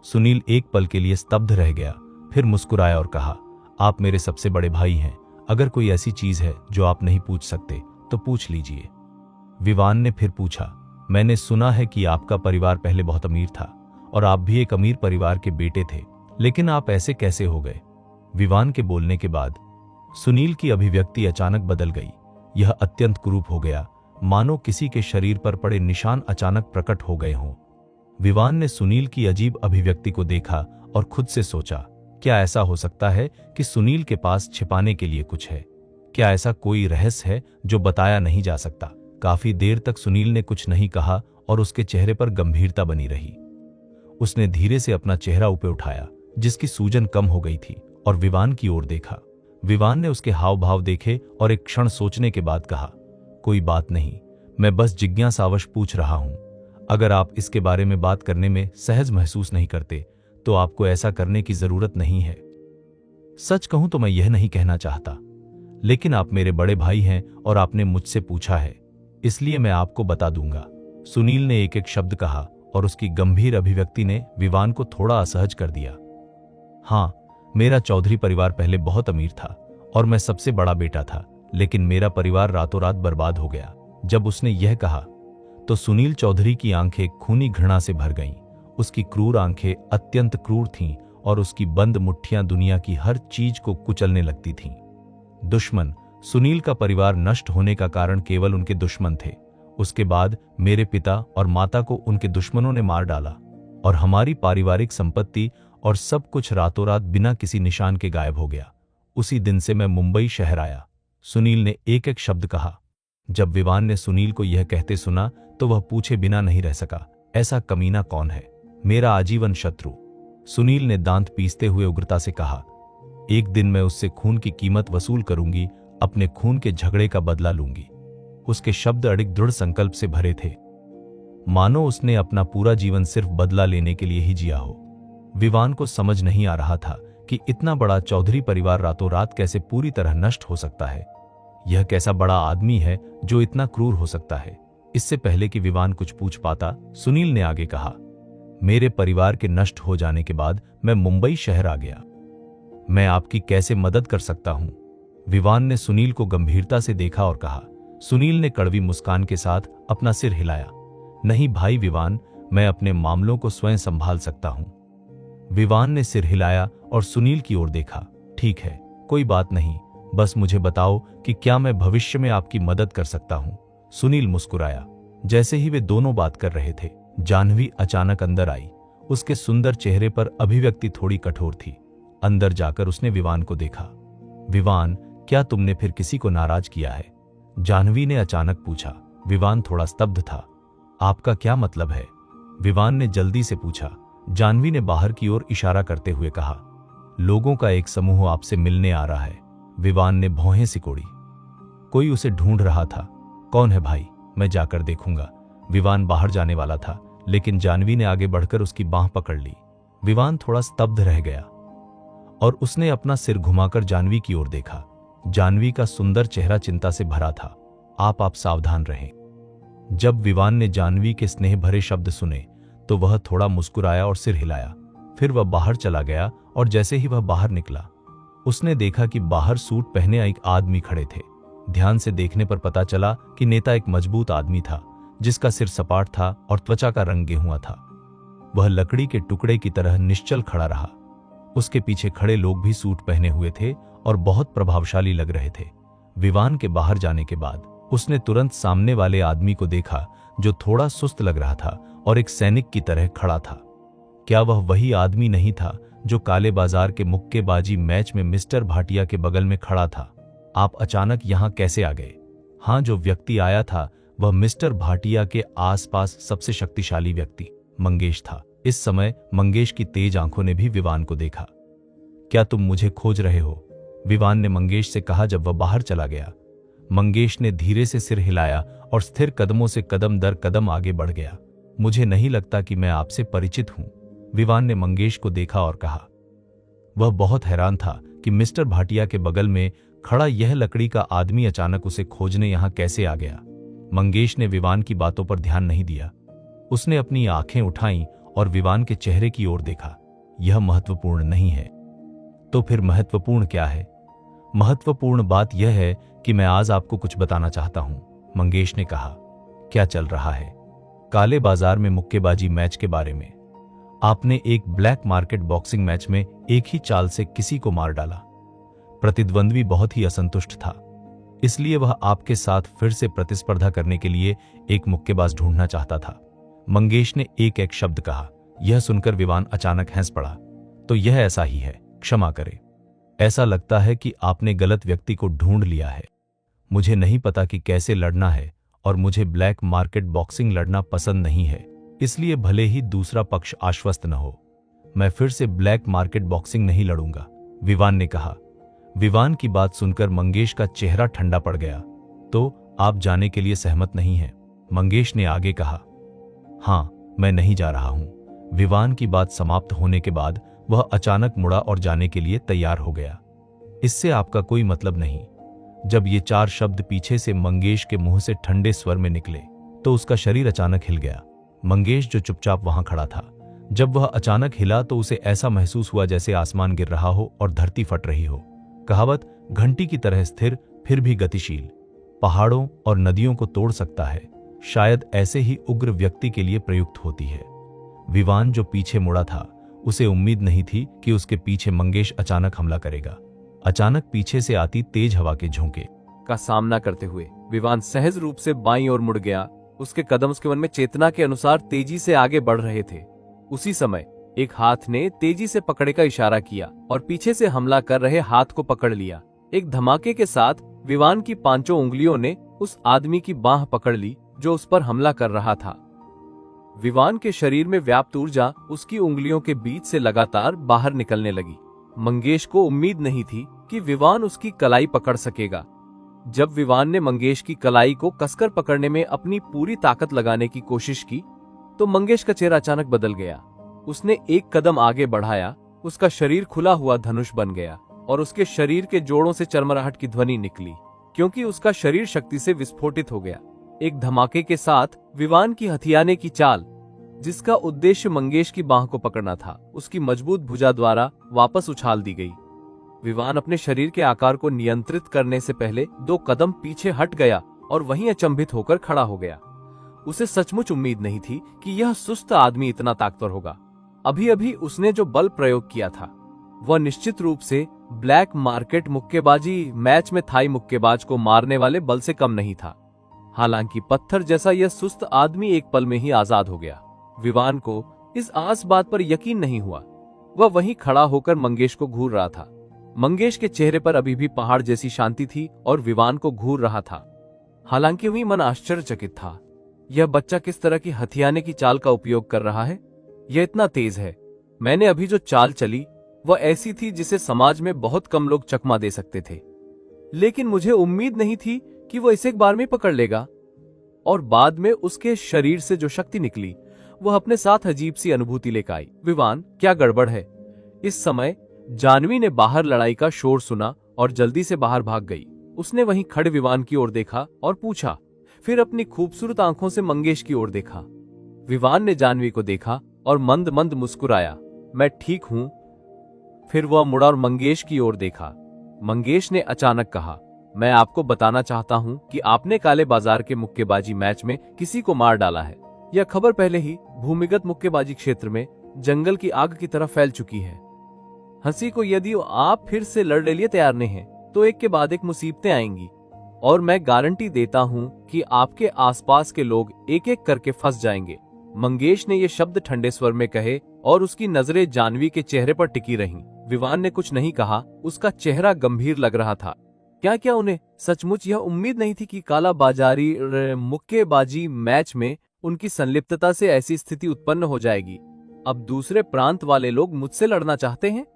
सुनील एक पल के लिए स्तब्ध रह गया, फिर मुस्कुराया और कहा, आप मेरे सबसे बड़े भाई हैं। अगर कोई ऐसी चीज है जो आप नहीं पूछ सकते तो पूछ लीजिए। विवान ने फिर पूछा, मैंने सुना है कि आपका परिवार पहले बहुत अमीर था और आप भी एक अमीर परिवार के बेटे थे, लेकिन आप ऐसे कैसे हो गए? विवान के बोलने के बाद सुनील की अभिव्यक्ति अचानक बदल गई। यह अत्यंत क्रूप हो गया, मानो किसी के शरीर पर पड़े निशान अचानक प्रकट हो गए हों। विवान ने सुनील की अजीब अभिव्यक्ति को देखा और खुद से सोचा, क्या ऐसा हो सकता है कि सुनील के पास छिपाने के लिए कुछ है? क्या ऐसा कोई रहस्य है जो बताया नहीं जा सकता? काफी देर तक सुनील ने कुछ नहीं कहा और उसके चेहरे पर गंभीरता बनी रही। उसने धीरे से अपना चेहरा ऊपर उठाया, जिसकी सूजन कम हो गई थी, और विवान की ओर देखा। विवान ने उसके हाव भाव देखे और एक क्षण सोचने के बाद कहा, कोई बात नहीं, मैं बस जिज्ञासावश पूछ रहा हूं। अगर आप इसके बारे में बात करने में सहज महसूस नहीं करते तो आपको ऐसा करने की जरूरत नहीं है। सच कहूं तो मैं यह नहीं कहना चाहता, लेकिन आप मेरे बड़े भाई हैं और आपने मुझसे पूछा है, इसलिए मैं आपको बता दूंगा। सुनील ने एक एक शब्द कहा और उसकी गंभीर अभिव्यक्ति ने विवान को थोड़ा असहज कर दिया। हाँ, मेरा चौधरी परिवार पहले बहुत अमीर था और मैं सबसे बड़ा बेटा था, लेकिन मेरा परिवार रातों रात बर्बाद हो गया। जब उसने यह कहा तो सुनील चौधरी की आंखें खूनी घृणा से भर गईं। उसकी क्रूर आंखें अत्यंत क्रूर थीं और उसकी बंद मुट्ठियां दुनिया की हर चीज को कुचलने लगती थीं। दुश्मन। सुनील का परिवार नष्ट होने का कारण केवल उनके दुश्मन थे। उसके बाद मेरे पिता और माता को उनके दुश्मनों ने मार डाला और हमारी पारिवारिक संपत्ति और सब कुछ रातों रात बिना किसी निशान के गायब हो गया। उसी दिन से मैं मुंबई शहर आया। सुनील ने एक एक शब्द कहा। जब विवान ने सुनील को यह कहते सुना तो वह पूछे बिना नहीं रह सका, ऐसा कमीना कौन है? मेरा आजीवन शत्रु। सुनील ने दांत पीसते हुए उग्रता से कहा, एक दिन मैं उससे खून की कीमत वसूल करूंगी, अपने खून के झगड़े का बदला लूंगी। उसके शब्द अडिग दृढ़ संकल्प से भरे थे, मानो उसने अपना पूरा जीवन सिर्फ बदला लेने के लिए ही जिया हो। विवान को समझ नहीं आ रहा था कि इतना बड़ा चौधरी परिवार रातों रात कैसे पूरी तरह नष्ट हो सकता है। यह कैसा बड़ा आदमी है जो इतना क्रूर हो सकता है? इससे पहले कि विवान कुछ पूछ पाता, सुनील ने आगे कहा, मेरे परिवार के नष्ट हो जाने के बाद मैं मुंबई शहर आ गया। मैं आपकी कैसे मदद कर सकता हूं? विवान ने सुनील को गंभीरता से देखा और कहा। सुनील ने कड़वी मुस्कान के साथ अपना सिर हिलाया। नहीं भाई विवान, मैं अपने मामलों को स्वयं संभाल सकता हूं। विवान ने सिर हिलाया और सुनील की ओर देखा। ठीक है, कोई बात नहीं, बस मुझे बताओ कि क्या मैं भविष्य में आपकी मदद कर सकता हूं? सुनील मुस्कुराया। जैसे ही वे दोनों बात कर रहे थे, जाह्नवी अचानक अंदर आई। उसके सुंदर चेहरे पर अभिव्यक्ति थोड़ी कठोर थी। अंदर जाकर उसने विवान को देखा। विवान, क्या तुमने फिर किसी को नाराज किया है? जाह्नवी ने अचानक पूछा। विवान थोड़ा स्तब्ध था। आपका क्या मतलब है? विवान ने जल्दी से पूछा। जाह्नवी ने बाहर की ओर इशारा करते हुए कहा, लोगों का एक समूह आपसे मिलने आ रहा है। विवान ने भौहें सिकोड़ी। कोई उसे ढूंढ रहा था। कौन है भाई? मैं जाकर देखूंगा। विवान बाहर जाने वाला था, लेकिन जाह्नवी ने आगे बढ़कर उसकी बांह पकड़ ली। विवान थोड़ा स्तब्ध रह गया और उसने अपना सिर घुमाकर जाह्नवी की ओर देखा। जाह्नवी का सुंदर चेहरा चिंता से भरा था। आप सावधान रहें। जब विवान ने जाह्नवी के स्नेह भरे शब्द सुने तो वह थोड़ा मुस्कुराया और सिर हिलाया। फिर वह बाहर चला गया और जैसे ही वह बाहर निकला, उसने देखा कि बाहर सूट पहने एक आदमी खड़े थे। ध्यान से देखने पर पता चला कि नेता एक मजबूत आदमी था, जिसका सिर सपाट था और त्वचा का रंग गेहुआ था। वह लकड़ी के टुकड़े की तरह निश्चल खड़ा रहा। उसके पीछे खड़े लोग भी सूट पहने हुए थे और बहुत प्रभावशाली लग रहे थे। विवान के बाहर जाने के बाद उसने तुरंत सामने वाले आदमी को देखा, जो थोड़ा सुस्त लग रहा था और एक सैनिक की तरह खड़ा था। क्या वह वही आदमी नहीं था जो काले बाजार के मुक्केबाजी मैच में मिस्टर भाटिया के बगल में खड़ा था? आप अचानक यहां कैसे आ गए? हाँ, जो व्यक्ति आया था वह मिस्टर भाटिया के आसपास सबसे शक्तिशाली व्यक्ति मंगेश था। इस समय मंगेश की तेज आंखों ने भी विवान को देखा। क्या तुम मुझे खोज रहे हो? विवान ने मंगेश से कहा जब वह बाहर चला गया। मंगेश ने धीरे से सिर हिलाया और स्थिर कदमों से कदम दर कदम आगे बढ़ गया। मुझे नहीं लगता कि मैं आपसे परिचित हूं। विवान ने मंगेश को देखा और कहा। वह बहुत हैरान था कि मिस्टर भाटिया के बगल में खड़ा यह लकड़ी का आदमी अचानक उसे खोजने यहां कैसे आ गया। मंगेश ने विवान की बातों पर ध्यान नहीं दिया। उसने अपनी आंखें उठाईं और विवान के चेहरे की ओर देखा। यह महत्वपूर्ण नहीं है। तो फिर महत्वपूर्ण क्या है? महत्वपूर्ण बात यह है कि मैं आज आपको कुछ बताना चाहता हूं, मंगेश ने कहा। क्या चल रहा है? काले बाजार में मुक्केबाजी मैच के बारे में। आपने एक ब्लैक मार्केट बॉक्सिंग मैच में एक ही चाल से किसी को मार डाला। प्रतिद्वंद्वी बहुत ही असंतुष्ट था, इसलिए वह आपके साथ फिर से प्रतिस्पर्धा करने के लिए एक मुक्केबाज ढूंढना चाहता था। मंगेश ने एक एक शब्द कहा। यह सुनकर विवान अचानक हंस पड़ा। तो यह ऐसा ही है, क्षमा करें। ऐसा लगता है कि आपने गलत व्यक्ति को ढूंढ लिया है। मुझे नहीं पता कि कैसे लड़ना है और मुझे ब्लैक मार्केट बॉक्सिंग लड़ना पसंद नहीं है, इसलिए भले ही दूसरा पक्ष आश्वस्त न हो, मैं फिर से ब्लैक मार्केट बॉक्सिंग नहीं लड़ूंगा, विवान ने कहा। विवान की बात सुनकर मंगेश का चेहरा ठंडा पड़ गया। तो आप जाने के लिए सहमत नहीं हैं? मंगेश ने आगे कहा। हाँ, मैं नहीं जा रहा हूं। विवान की बात समाप्त होने के बाद वह अचानक मुड़ा और जाने के लिए तैयार हो गया। इससे आपका कोई मतलब नहीं। जब ये 4 शब्द पीछे से मंगेश के मुंह से ठंडे स्वर में निकले तो उसका शरीर अचानक हिल गया। मंगेश जो चुपचाप वहां खड़ा था, जब वह अचानक हिला तो उसे ऐसा महसूस हुआ जैसे आसमान गिर रहा हो और धरती फट रही हो। कहावत घंटी की तरह स्थिर फिर भी गतिशील पहाड़ों और नदियों को तोड़ सकता है, शायद ऐसे ही उग्र व्यक्ति के लिए प्रयुक्त होती है। विवान जो पीछे मुड़ा था, उसे उम्मीद नहीं थी कि उसके पीछे मंगेश अचानक हमला करेगा। अचानक पीछे से आती तेज हवा के झोंके का सामना करते हुए विवान सहज रूप से बाईं ओर मुड़ गया। उसके कदम उसके मन में चेतना के अनुसार तेजी से आगे बढ़ रहे थे। उसी समय एक हाथ ने तेजी से पकड़े का इशारा किया और पीछे से हमला कर रहे हाथ को पकड़ लिया। एक धमाके के साथ विवान की 5 उंगलियों ने उस आदमी की बांह पकड़ ली जो उस पर हमला कर रहा था। विवान के शरीर में व्याप्त ऊर्जा उसकी उंगलियों के बीच से लगातार बाहर निकलने लगी। मंगेश को उम्मीद नहीं थी कि विवान उसकी कलाई पकड़ सकेगा। जब विवान ने मंगेश की कलाई को कसकर पकड़ने में अपनी पूरी ताकत लगाने की कोशिश की तो मंगेश का चेहरा अचानक बदल गया। उसने एक कदम आगे बढ़ाया, उसका शरीर खुला हुआ धनुष बन गया और उसके शरीर के जोड़ों से चरमराहट की ध्वनि निकली, क्योंकि उसका शरीर शक्ति से विस्फोटित हो गया। एक धमाके के साथ विवान की हथियाने की चाल, जिसका उद्देश्य मंगेश की बांह को पकड़ना था, उसकी मजबूत भुजा द्वारा वापस उछाल दी गई। विवान अपने शरीर के आकार को नियंत्रित करने से पहले 2 कदम पीछे हट गया और वहीं अचंभित होकर खड़ा हो गया। उसे सचमुच उम्मीद नहीं थी कि यह सुस्त आदमी इतना ताकतवर होगा। अभी अभी उसने जो बल प्रयोग किया था वह निश्चित रूप से ब्लैक मार्केट मुक्केबाजी मैच में थाई मुक्केबाज को मारने वाले बल से कम नहीं था। हालांकि पत्थर जैसा यह सुस्त आदमी एक पल में ही आजाद हो गया। विवान को इस आस बात पर यकीन नहीं हुआ। वह वहीं खड़ा होकर मंगेश को घूर रहा था। मंगेश के चेहरे पर अभी भी पहाड़ जैसी शांति थी और विवान को घूर रहा था। हालांकि वही मन आश्चर्यचकित था। यह बच्चा किस तरह की हथियाने की चाल का उपयोग कर रहा है? यह इतना तेज है। मैंने अभी जो चाल चली वह ऐसी थी जिसे समाज में बहुत कम लोग चकमा दे सकते थे, लेकिन मुझे उम्मीद नहीं थी कि वह इसे एक बार में पकड़ लेगा। और बाद में उसके शरीर से जो शक्ति निकली वह अपने साथ अजीब सी अनुभूति लेकर आई। विवान, क्या गड़बड़ है? इस समय जानवी ने बाहर लड़ाई का शोर सुना और जल्दी से बाहर भाग गई। उसने वहीं खड़े विवान की ओर देखा और पूछा, फिर अपनी खूबसूरत आंखों से मंगेश की ओर देखा। विवान ने जानवी को देखा और मंद मंद मुस्कुराया, मैं ठीक हूं। फिर वह मुड़ा और मंगेश की ओर देखा। मंगेश ने अचानक कहा, मैं आपको बताना चाहता हूं कि आपने काले बाजार के मुक्केबाजी मैच में किसी को मार डाला है। यह खबर पहले ही भूमिगत मुक्केबाजी क्षेत्र में जंगल की आग की तरह फैल चुकी है। हंसी को यदि आप फिर से लड़ने लिए तैयार नहीं हैं, तो एक के बाद एक मुसीबतें आएंगी और मैं गारंटी देता हूं कि आपके आसपास के लोग एक एक करके फंस जाएंगे। मंगेश ने ये शब्द ठंडे स्वर में कहे और उसकी नजरें जानवी के चेहरे पर टिकी रहीं। विवान ने कुछ नहीं कहा, उसका चेहरा गंभीर लग रहा था। क्या उन्हें सचमुच यह उम्मीद नहीं थी कि काला बाजारी मुक्केबाजी मैच में उनकी संलिप्तता से ऐसी स्थिति उत्पन्न हो जाएगी? अब दूसरे प्रांत वाले लोग मुझसे लड़ना चाहते हैं।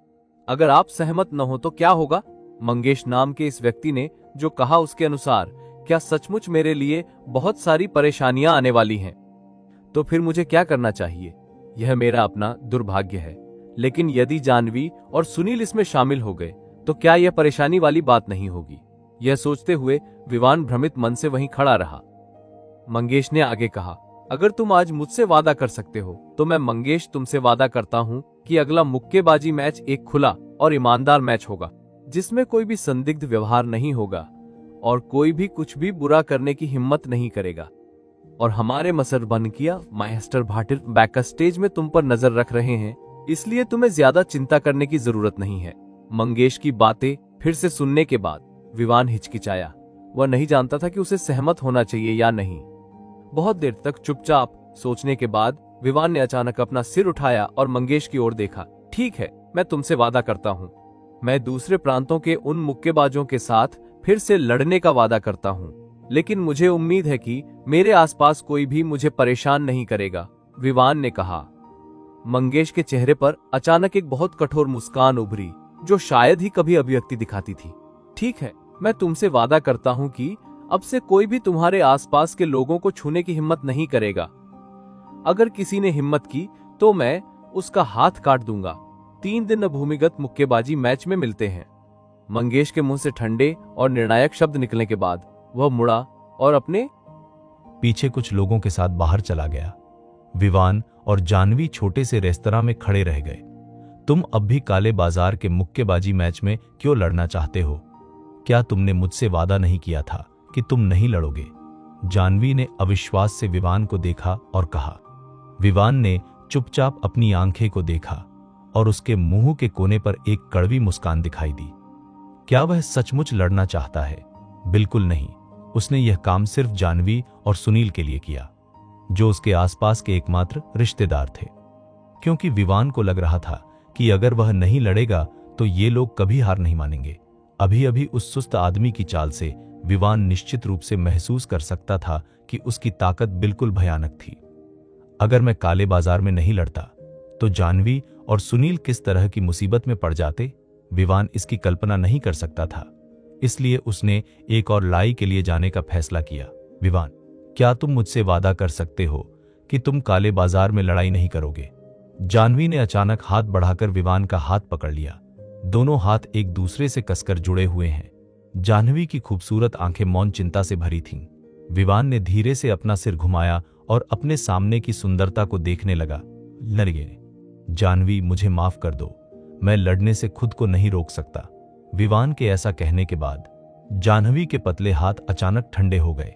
अगर आप सहमत न हो तो क्या होगा? मंगेश नाम के इस व्यक्ति ने जो कहा उसके अनुसार क्या सचमुच मेरे लिए बहुत सारी परेशानियां आने वाली हैं? तो फिर मुझे क्या करना चाहिए? यह मेरा अपना दुर्भाग्य है, लेकिन यदि जानवी और सुनील इसमें शामिल हो गए तो क्या यह परेशानी वाली बात नहीं होगी? यह सोचते हुए विवान भ्रमित मन से वहीं खड़ा रहा। मंगेश ने आगे कहा, अगर तुम आज मुझसे वादा कर सकते हो तो मैं मंगेश तुमसे वादा करता हूं कि अगला मुक्केबाजी मैच एक खुला और ईमानदार मैच होगा, जिसमें कोई भी संदिग्ध व्यवहार नहीं होगा और कोई भी कुछ भी बुरा करने की हिम्मत नहीं करेगा। और हमारे मसर बन किया मास्टर भाटिया बैक स्टेज में तुम पर नजर रख रहे हैं, इसलिए तुम्हें ज्यादा चिंता करने की जरूरत नहीं है। मंगेश की बातें फिर से सुनने के बाद विवान हिचकिचाया। वह नहीं जानता था कि उसे सहमत होना चाहिए या नहीं। बहुत देर तक चुपचाप सोचने के बाद विवान ने अचानक अपना सिर उठाया और मंगेश की ओर देखा। ठीक है, मैं तुमसे वादा करता हूँ, मैं दूसरे प्रांतों के उन मुक्केबाजों के साथ फिर से लड़ने का वादा करता हूँ, लेकिन मुझे उम्मीद है कि मेरे आसपास कोई भी मुझे परेशान नहीं करेगा, विवान ने कहा। मंगेश के चेहरे पर अचानक एक बहुत कठोर मुस्कान उभरी, जो शायद ही कभी अभिव्यक्ति दिखाती थी। ठीक है, मैं तुमसे वादा करता हूं कि अब से कोई भी तुम्हारे आसपास के लोगों को छूने की हिम्मत नहीं करेगा। अगर किसी ने हिम्मत की तो मैं उसका हाथ काट दूंगा। 3 दिन भूमिगत मुक्केबाजी मैच में मिलते हैं। मंगेश के मुंह से ठंडे और निर्णायक शब्द निकलने के बाद वह मुड़ा और अपने पीछे कुछ लोगों के साथ बाहर चला गया। विवान और जानवी छोटे से रेस्तरां में खड़े रह गए। तुम अब भी काले बाजार के मुक्केबाजी मैच में क्यों लड़ना चाहते हो? क्या तुमने मुझसे वादा नहीं किया था कि तुम नहीं लड़ोगे? जानवी ने अविश्वास से विवान को देखा और कहा। विवान ने चुपचाप अपनी आंखें को देखा और उसके मुंह के कोने पर एक कड़वी मुस्कान दिखाई दी। क्या वह सचमुच लड़ना चाहता है? बिल्कुल नहीं। उसने यह काम सिर्फ जानवी और सुनील के लिए किया, जो उसके आसपास के एकमात्र रिश्तेदार थे, क्योंकि विवान को लग रहा था कि अगर वह नहीं लड़ेगा तो ये लोग कभी हार नहीं मानेंगे। अभी अभी उस सुस्त आदमी की चाल से विवान निश्चित रूप से महसूस कर सकता था कि उसकी ताकत बिल्कुल भयानक थी। अगर मैं काले बाजार में नहीं लड़ता तो जानवी और सुनील किस तरह की मुसीबत में पड़ जाते, विवान इसकी कल्पना नहीं कर सकता था। इसलिए उसने एक और लड़ाई के लिए जाने का फैसला किया। विवान, क्या तुम मुझसे वादा कर सकते हो कि तुम काले बाजार में लड़ाई नहीं करोगे? जानवी ने अचानक हाथ बढ़ाकर विवान का हाथ पकड़ लिया। दोनों हाथ एक दूसरे से कसकर जुड़े हुए हैं। जानवी की खूबसूरत आंखें मौन चिंता से भरी थीं। विवान ने धीरे से अपना सिर घुमाया और अपने सामने की सुंदरता को देखने लगा। लड़गे, जानवी, मुझे माफ कर दो, मैं लड़ने से खुद को नहीं रोक सकता। विवान के ऐसा कहने के बाद जानवी के पतले हाथ अचानक ठंडे हो गए।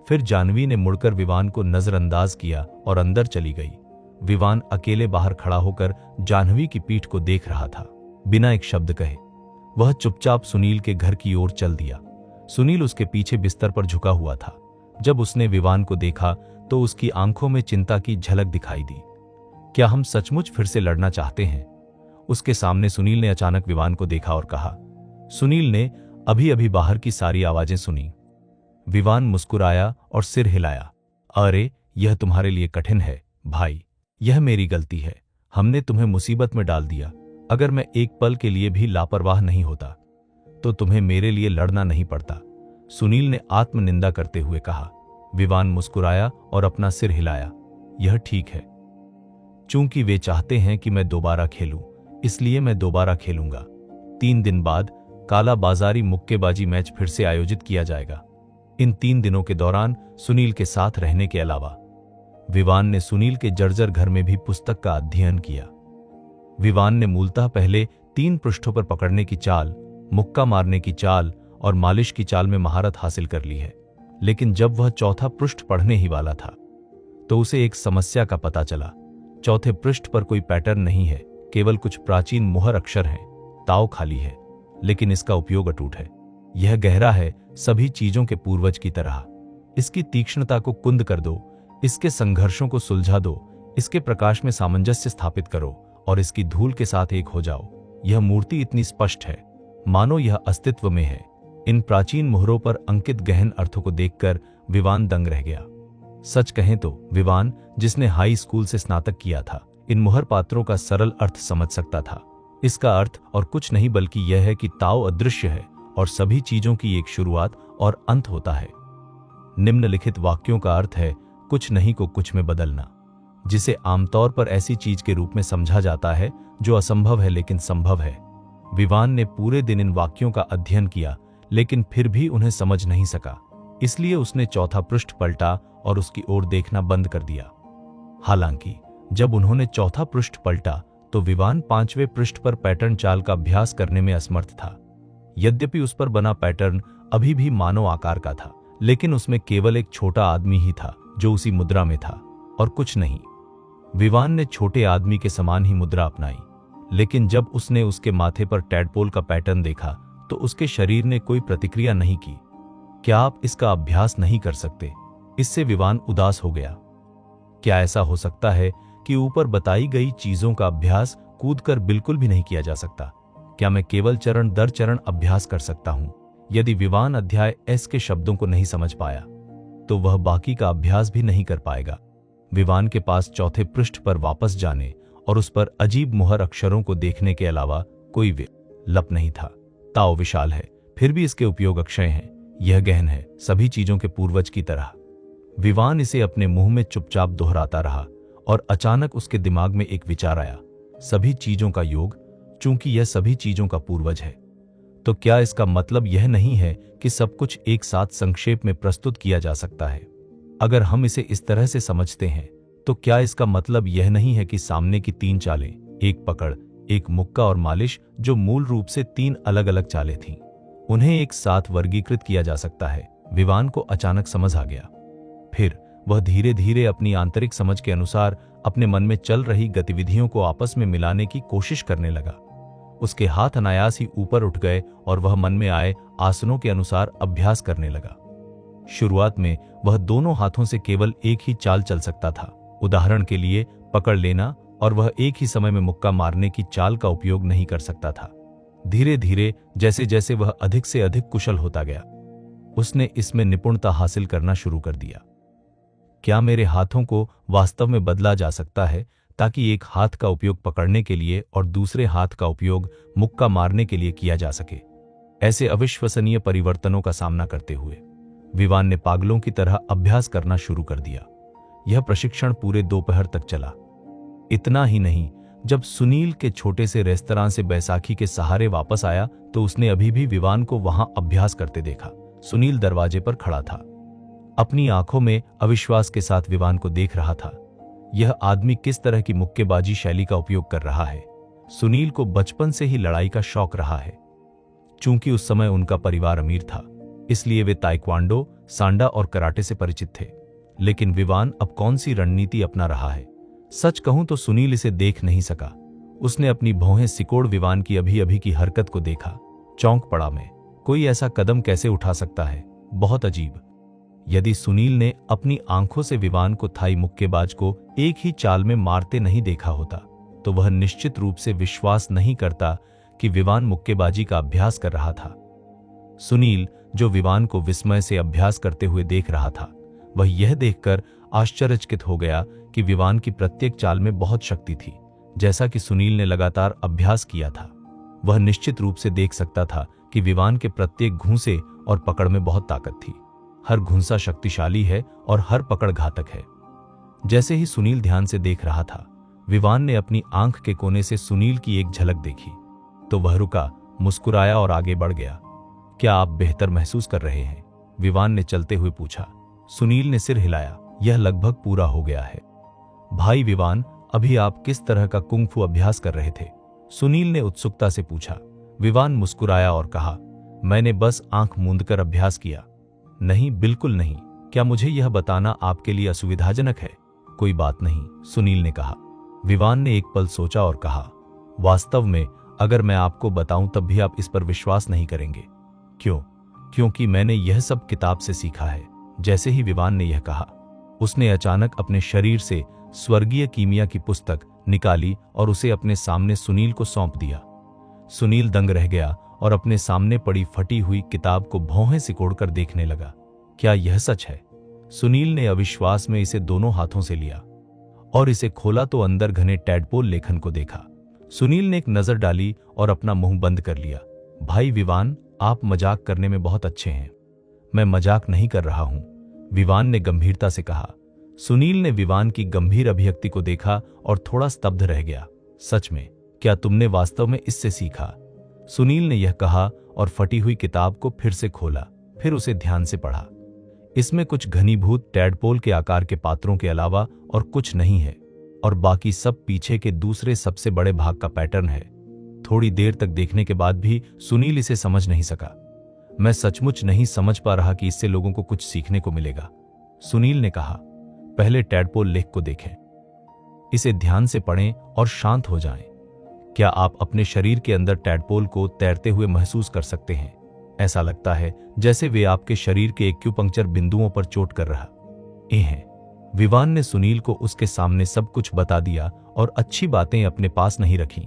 फिर जानवी ने मुड़कर विवान को नजरअंदाज किया और अंदर चली गई। विवान अकेले बाहर खड़ा होकर जानवी की पीठ को देख रहा था। बिना एक शब्द कहे वह चुपचाप सुनील के घर की ओर चल दिया। सुनील उसके पीछे बिस्तर पर झुका हुआ था। जब उसने विवान को देखा तो उसकी आंखों में चिंता की झलक दिखाई दी। क्या हम सचमुच फिर से लड़ना चाहते हैं? उसके सामने सुनील ने अचानक विवान को देखा और कहा। सुनील ने अभी अभी बाहर की सारी आवाजें सुनी। विवान मुस्कुराया और सिर हिलाया। अरे, यह तुम्हारे लिए कठिन है भाई, यह मेरी गलती है। हमने तुम्हें मुसीबत में डाल दिया। अगर मैं एक पल के लिए भी लापरवाह नहीं होता तो तुम्हें मेरे लिए लड़ना नहीं पड़ता, सुनील ने आत्मनिंदा करते हुए कहा। विवान मुस्कुराया और अपना सिर हिलाया। यह ठीक है, चूंकि वे चाहते हैं कि मैं दोबारा खेलूं, इसलिए मैं दोबारा खेलूंगा। 3 दिन बाद काला बाजारी मुक्केबाजी मैच फिर से आयोजित किया जाएगा। इन 3 दिनों के दौरान सुनील के साथ रहने के अलावा विवान ने सुनील के जर्जर घर में भी पुस्तक का अध्ययन किया। विवान ने मूलतः पहले 3 पृष्ठों पर पकड़ने की चाल, मुक्का मारने की चाल और मालिश की चाल में महारत हासिल कर ली है, लेकिन जब वह चौथा पृष्ठ पढ़ने ही वाला था तो उसे एक समस्या का पता चला। चौथे पृष्ठ पर कोई पैटर्न नहीं है, केवल कुछ प्राचीन मुहर अक्षर हैं। ताव खाली है, लेकिन इसका उपयोग अटूट है। यह गहरा है, सभी चीजों के पूर्वज की तरह। इसकी तीक्ष्णता को कुंद कर दो, इसके संघर्षों को सुलझा दो, इसके प्रकाश में सामंजस्य स्थापित करो और इसकी धूल के साथ एक हो जाओ। यह मूर्ति इतनी स्पष्ट है मानो यह अस्तित्व में है। इन प्राचीन मुहरों पर अंकित गहन अर्थों को देखकर विवान दंग रह गया। सच कहें तो विवान, जिसने हाई स्कूल से स्नातक किया था, इन मुहर पात्रों का सरल अर्थ समझ सकता था। इसका अर्थ और कुछ नहीं बल्कि यह है कि ताओ अदृश्य है और सभी चीजों की एक शुरुआत और अंत होता है। निम्नलिखित वाक्यों का अर्थ है कुछ नहीं को कुछ में बदलना, जिसे आमतौर पर ऐसी चीज के रूप में समझा जाता है जो असंभव है लेकिन संभव है। विवान ने पूरे दिन इन वाक्यों का अध्ययन किया, लेकिन फिर भी उन्हें समझ नहीं सका। इसलिए उसने चौथा पृष्ठ पलटा और उसकी ओर देखना बंद कर दिया। हालांकि जब उन्होंने चौथा पृष्ठ पलटा तो विवान 5वें पृष्ठ पर पैटर्न चाल का अभ्यास करने में असमर्थ था। यद्यपि उस पर बना पैटर्न अभी भी मानव आकार का था, लेकिन उसमें केवल एक छोटा आदमी ही था जो उसी मुद्रा में था और कुछ नहीं। विवान ने छोटे आदमी के समान ही मुद्रा अपनाई, लेकिन जब उसने उसके माथे पर टैडपोल का पैटर्न देखा तो उसके शरीर ने कोई प्रतिक्रिया नहीं की। क्या आप इसका अभ्यास नहीं कर सकते? इससे विवान उदास हो गया। क्या ऐसा हो सकता है कि ऊपर बताई गई चीजों का अभ्यास कूदकर बिल्कुल भी नहीं किया जा सकता? क्या मैं केवल चरण दर चरण अभ्यास कर सकता हूं? यदि विवान अध्याय एस के शब्दों को नहीं समझ पाया तो वह बाकी का अभ्यास भी नहीं कर पाएगा। विवान के पास चौथे पृष्ठ पर वापस जाने और उस पर अजीब मुहर अक्षरों को देखने के अलावा कोई विकल्प नहीं था। ताओ विशाल है, फिर भी इसके उपयोग अक्षय हैं। यह गहन है, सभी चीजों के पूर्वज की तरह। विवान इसे अपने मुंह में चुपचाप दोहराता रहा और अचानक उसके दिमाग में एक विचार आया, सभी चीजों का योग। चूंकि यह सभी चीजों का पूर्वज है, तो क्या इसका मतलब यह नहीं है कि सब कुछ एक साथ संक्षेप में प्रस्तुत किया जा सकता है? अगर हम इसे इस तरह से समझते हैं तो क्या इसका मतलब यह नहीं है कि सामने की तीन चालें, एक पकड़, एक मुक्का और मालिश, जो मूल रूप से तीन अलग अलग चालें थीं, उन्हें एक साथ वर्गीकृत किया जा सकता है? विवान को अचानक समझ आ गया। फिर वह धीरे धीरे अपनी आंतरिक समझ के अनुसार अपने मन में चल रही गतिविधियों को आपस में मिलाने की कोशिश करने लगा। उसके हाथ अनायास ही ऊपर उठ गए और वह मन में आए आसनों के अनुसार अभ्यास करने लगा। शुरुआत में वह दोनों हाथों से केवल एक ही चाल चल सकता था, उदाहरण के लिए पकड़ लेना, और वह एक ही समय में मुक्का मारने की चाल का उपयोग नहीं कर सकता था। धीरे धीरे जैसे जैसे वह अधिक से अधिक कुशल होता गया, उसने इसमें निपुणता हासिल करना शुरू कर दिया। क्या मेरे हाथों को वास्तव में बदला जा सकता है ताकि एक हाथ का उपयोग पकड़ने के लिए और दूसरे हाथ का उपयोग मुक्का मारने के लिए किया जा सके? ऐसे अविश्वसनीय परिवर्तनों का सामना करते हुए विवान ने पागलों की तरह अभ्यास करना शुरू कर दिया। यह प्रशिक्षण पूरे दोपहर तक चला। इतना ही नहीं, जब सुनील के छोटे से रेस्तरां से बैसाखी के सहारे वापस आया तो उसने अभी भी विवान को वहां अभ्यास करते देखा। सुनील दरवाजे पर खड़ा था, अपनी आंखों में अविश्वास के साथ विवान को देख रहा था। यह आदमी किस तरह की मुक्केबाजी शैली का उपयोग कर रहा है? सुनील को बचपन से ही लड़ाई का शौक रहा है। चूंकि उस समय उनका परिवार अमीर था, इसलिए वे ताइक्वांडो, सांडा और कराटे से परिचित थे। लेकिन विवान अब कौन सी रणनीति अपना रहा है? सच कहूं तो सुनील इसे देख नहीं सका। उसने अपनी भौहें सिकोड़ विवान की अभी अभी की हरकत को देखा। चौंक पड़ा। मैं कोई ऐसा कदम कैसे उठा सकता है? बहुत अजीब। यदि सुनील ने अपनी आंखों से विवान को थाई मुक्केबाज को एक ही चाल में मारते नहीं देखा होता तो वह निश्चित रूप से विश्वास नहीं करता कि विवान मुक्केबाजी का अभ्यास कर रहा था। सुनील, जो विवान को विस्मय से अभ्यास करते हुए देख रहा था, वह यह देखकर आश्चर्यचकित हो गया कि विवान की प्रत्येक चाल में बहुत शक्ति थी। जैसा कि सुनील ने लगातार अभ्यास किया था, वह निश्चित रूप से देख सकता था कि विवान के प्रत्येक घूंसे और पकड़ में बहुत ताकत थी। हर घुंसा शक्तिशाली है और हर पकड़ घातक है। जैसे ही सुनील ध्यान से देख रहा था, विवान ने अपनी आंख के कोने से सुनील की एक झलक देखी तो वह रुका, मुस्कुराया और आगे बढ़ गया। क्या आप बेहतर महसूस कर रहे हैं? विवान ने चलते हुए पूछा। सुनील ने सिर हिलाया। यह लगभग पूरा हो गया है। भाई विवान, अभी आप किस तरह का कुंग-फू अभ्यास कर रहे थे? सुनील ने उत्सुकता से पूछा। विवान मुस्कुराया और कहा, मैंने बस आंख मूंदकर अभ्यास किया। नहीं, बिल्कुल नहीं। क्या मुझे यह बताना आपके लिए असुविधाजनक है? कोई बात नहीं, सुनील ने कहा। विवान ने एक पल सोचा और कहा, वास्तव में अगर मैं आपको बताऊं तब भी आप इस पर विश्वास नहीं करेंगे। क्यों? क्योंकि मैंने यह सब किताब से सीखा है। जैसे ही विवान ने यह कहा, उसने अचानक अपने शरीर से स्वर्गीय कीमिया की पुस्तक निकाली और उसे अपने सामने सुनील को सौंप दिया। सुनील दंग रह गया और अपने सामने पड़ी फटी हुई किताब को भौहें सिकोड़कर देखने लगा। क्या यह सच है? सुनील ने अविश्वास में इसे दोनों हाथों से लिया और इसे खोला तो अंदर घने टैडपोल लेखन को देखा। सुनील ने एक नजर डाली और अपना मुंह बंद कर लिया। भाई विवान, आप मजाक करने में बहुत अच्छे हैं। मैं मजाक नहीं कर रहा हूं, विवान ने गंभीरता से कहा। सुनील ने विवान की गंभीर अभिव्यक्ति को देखा और थोड़ा स्तब्ध रह गया। सच में? क्या तुमने वास्तव में इससे सीखा? सुनील ने यह कहा और फटी हुई किताब को फिर से खोला, फिर उसे ध्यान से पढ़ा। इसमें कुछ घनीभूत टैडपोल के आकार के पात्रों के अलावा और कुछ नहीं है, और बाकी सब पीछे के दूसरे सबसे बड़े भाग का पैटर्न है। थोड़ी देर तक देखने के बाद भी सुनील इसे समझ नहीं सका। मैं सचमुच नहीं समझ पा रहा कि इससे लोगों को कुछ सीखने को मिलेगा, सुनील ने कहा। पहले टैडपोल लेख को देखें, इसे ध्यान से पढ़ें और शांत हो जाएं। क्या आप अपने शरीर के अंदर टैडपोल को तैरते हुए महसूस कर सकते हैं? ऐसा लगता है जैसे वे आपके शरीर के एक्यूपंक्चर बिंदुओं पर चोट कर रहा हैं। विवान ने सुनील को उसके सामने सब कुछ बता दिया और अच्छी बातें अपने पास नहीं रखीं।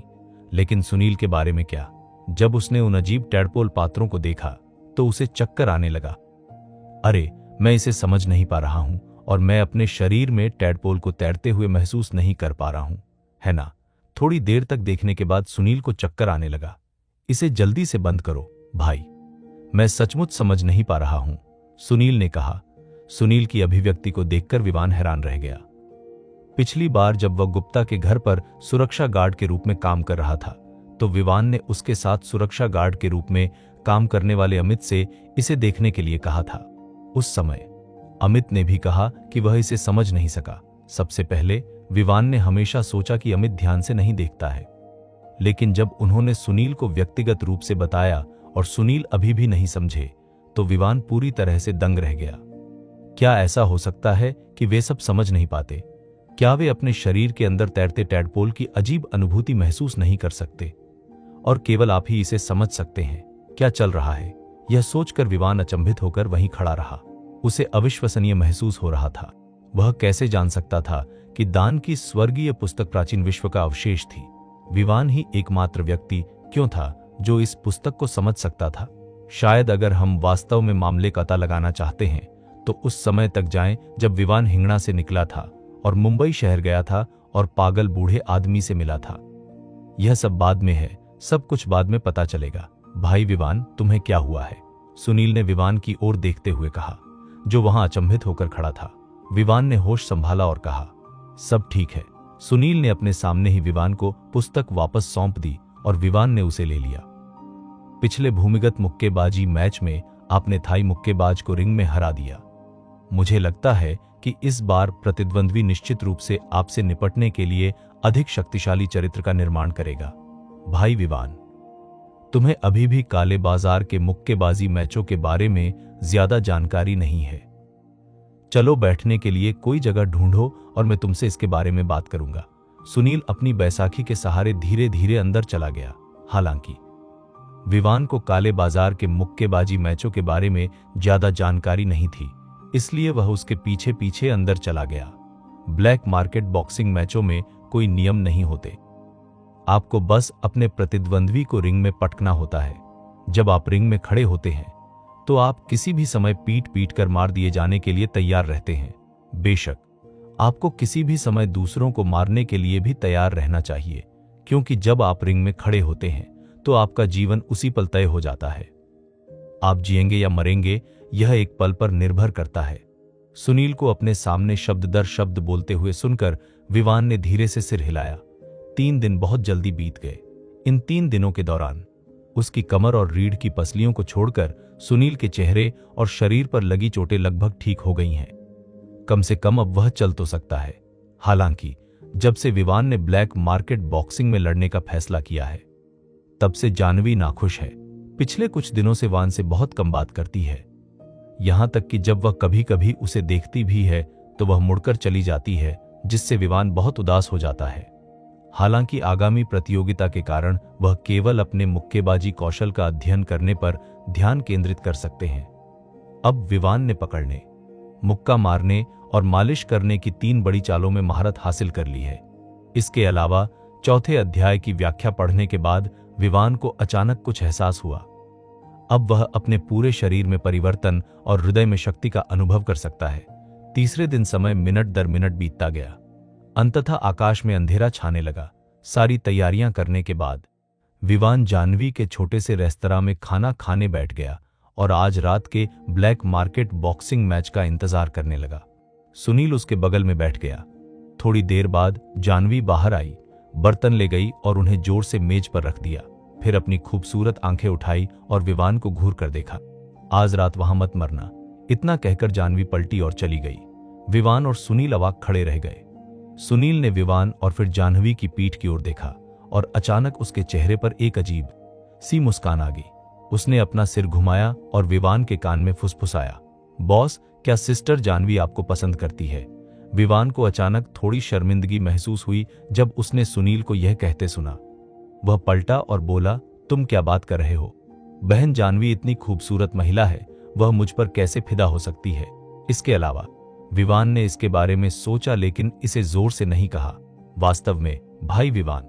लेकिन सुनील के बारे में क्या? जब उसने उन अजीब टैडपोल पात्रों को देखा तो उसे चक्कर आने लगा। अरे, मैं इसे समझ नहीं पा रहा हूं और मैं अपने शरीर में टैडपोल को तैरते हुए महसूस नहीं कर पा रहा हूं, है ना? थोड़ी देर तक देखने के बाद सुनील को चक्कर आने लगा। इसे जल्दी से बंद करो भाई, मैं सचमुच समझ नहीं पा रहा हूं, सुनील ने कहा। सुनील की अभिव्यक्ति को देखकर विवान हैरान रह गया। पिछली बार जब वह गुप्ता के घर पर सुरक्षा गार्ड के रूप में काम कर रहा था तो विवान ने उसके साथ सुरक्षा गार्ड के रूप में काम करने वाले अमित से इसे देखने के लिए कहा था। उस समय अमित ने भी कहा कि वह इसे समझ नहीं सका। सबसे पहले विवान ने हमेशा सोचा कि अमित ध्यान से नहीं देखता है, लेकिन जब उन्होंने सुनील को व्यक्तिगत रूप से बताया और सुनील अभी भी नहीं समझे तो विवान पूरी तरह से दंग रह गया। क्या ऐसा हो सकता है कि वे सब समझ नहीं पाते? क्या वे अपने शरीर के अंदर तैरते टैडपोल की अजीब अनुभूति महसूस नहीं कर सकते और केवल आप ही इसे समझ सकते हैं? क्या चल रहा है? यह सोचकर विवान अचंभित होकर वहीं खड़ा रहा। उसे अविश्वसनीय महसूस हो रहा था। वह कैसे जान सकता था कि दान की स्वर्गीय पुस्तक प्राचीन विश्व का अवशेष थी? विवान ही एकमात्र व्यक्ति क्यों था जो इस पुस्तक को समझ सकता था? शायद अगर हम वास्तव में मामले का पता लगाना चाहते हैं तो उस समय तक जाएं जब विवान हिंगणा से निकला था और मुंबई शहर गया था और पागल बूढ़े आदमी से मिला था। यह सब बाद में है, सब कुछ बाद में पता चलेगा। भाई विवान, तुम्हें क्या हुआ है? सुनील ने विवान की ओर देखते हुए कहा, जो वहां अचंभित होकर खड़ा था। विवान ने होश संभाला और कहा, सब ठीक है। सुनील ने अपने सामने ही विवान को पुस्तक वापस सौंप दी और विवान ने उसे ले लिया। पिछले भूमिगत मुक्केबाजी मैच में आपने थाई मुक्केबाज को रिंग में हरा दिया। मुझे लगता है कि इस बार प्रतिद्वंद्वी निश्चित रूप से आपसे निपटने के लिए अधिक शक्तिशाली चरित्र का निर्माण करेगा। भाई विवान, तुम्हें अभी भी काले बाजार के मुक्केबाजी मैचों के बारे में ज्यादा जानकारी नहीं है। चलो बैठने के लिए कोई जगह ढूंढो और मैं तुमसे इसके बारे में बात करूंगा। सुनील अपनी बैसाखी के सहारे धीरे धीरे अंदर चला गया। हालांकि विवान को काले बाजार के मुक्केबाजी मैचों के बारे में ज्यादा जानकारी नहीं थी, इसलिए वह उसके पीछे पीछे अंदर चला गया। ब्लैक मार्केट बॉक्सिंग मैचों में कोई नियम नहीं होते। आपको बस अपने प्रतिद्वंद्वी को रिंग में पटकना होता है। जब आप रिंग में खड़े होते हैं तो आप किसी भी समय पीट पीट कर मार दिए जाने के लिए तैयार रहते हैं। बेशक आपको किसी भी समय दूसरों को मारने के लिए भी तैयार रहना चाहिए, क्योंकि जब आप रिंग में खड़े होते हैं तो आपका जीवन उसी पल तय हो जाता है। आप जिएंगे या मरेंगे, यह एक पल पर निर्भर करता है। सुनील को अपने सामने शब्द दर शब्द बोलते हुए सुनकर विवान ने धीरे से सिर हिलाया। 3 दिन बहुत जल्दी बीत गए। इन 3 दिनों के दौरान उसकी कमर और रीढ़ की पसलियों को छोड़कर सुनील के चेहरे और शरीर पर लगी चोटें लगभग ठीक हो गई हैं। कम से कम अब वह चल तो सकता है। हालांकि जब से विवान ने ब्लैक मार्केट बॉक्सिंग में लड़ने का फैसला किया है, तब से जानवी नाखुश है। पिछले कुछ दिनों से वान से बहुत कम बात करती है, यहां तक कि जब वह कभी कभी उसे देखती भी है तो वह मुड़कर चली जाती है, जिससे विवान बहुत उदास हो जाता है। हालांकि आगामी प्रतियोगिता के कारण वह केवल अपने मुक्केबाजी कौशल का अध्ययन करने पर ध्यान केंद्रित कर सकते हैं। अब विवान ने पकड़ने, मुक्का मारने और मालिश करने की 3 बड़ी चालों में महारत हासिल कर ली है। इसके अलावा चौथे अध्याय की व्याख्या पढ़ने के बाद विवान को अचानक कुछ एहसास हुआ। अब वह अपने पूरे शरीर में परिवर्तन और हृदय में शक्ति का अनुभव कर सकता है। तीसरे दिन समय मिनट दर मिनट बीतता गया। अंततः आकाश में अंधेरा छाने लगा। सारी तैयारियां करने के बाद विवान जानवी के छोटे से रेस्तरां में खाना खाने बैठ गया और आज रात के ब्लैक मार्केट बॉक्सिंग मैच का इंतजार करने लगा। सुनील उसके बगल में बैठ गया। थोड़ी देर बाद जानवी बाहर आई, बर्तन ले गई और उन्हें जोर से मेज पर रख दिया। फिर अपनी खूबसूरत आंखें उठाई और विवान को घूर कर देखा। आज रात वहां मत मरना, इतना कहकर जानवी पलटी और चली गई। विवान और सुनील अवाक खड़े रह गए। सुनील ने विवान और फिर जाह्नवी की पीठ की ओर देखा और अचानक उसके चेहरे पर एक अजीब सी मुस्कान आ गई। उसने अपना सिर घुमाया और विवान के कान में फुसफुसाया, बॉस, क्या सिस्टर जाह्नवी आपको पसंद करती है? विवान को अचानक थोड़ी शर्मिंदगी महसूस हुई जब उसने सुनील को यह कहते सुना। वह पलटा और बोला, तुम क्या बात कर रहे हो? बहन जानवी इतनी खूबसूरत महिला है, वह मुझ पर कैसे फिदा हो सकती है? इसके अलावा विवान ने इसके बारे में सोचा लेकिन इसे जोर से नहीं कहा। वास्तव में भाई विवान,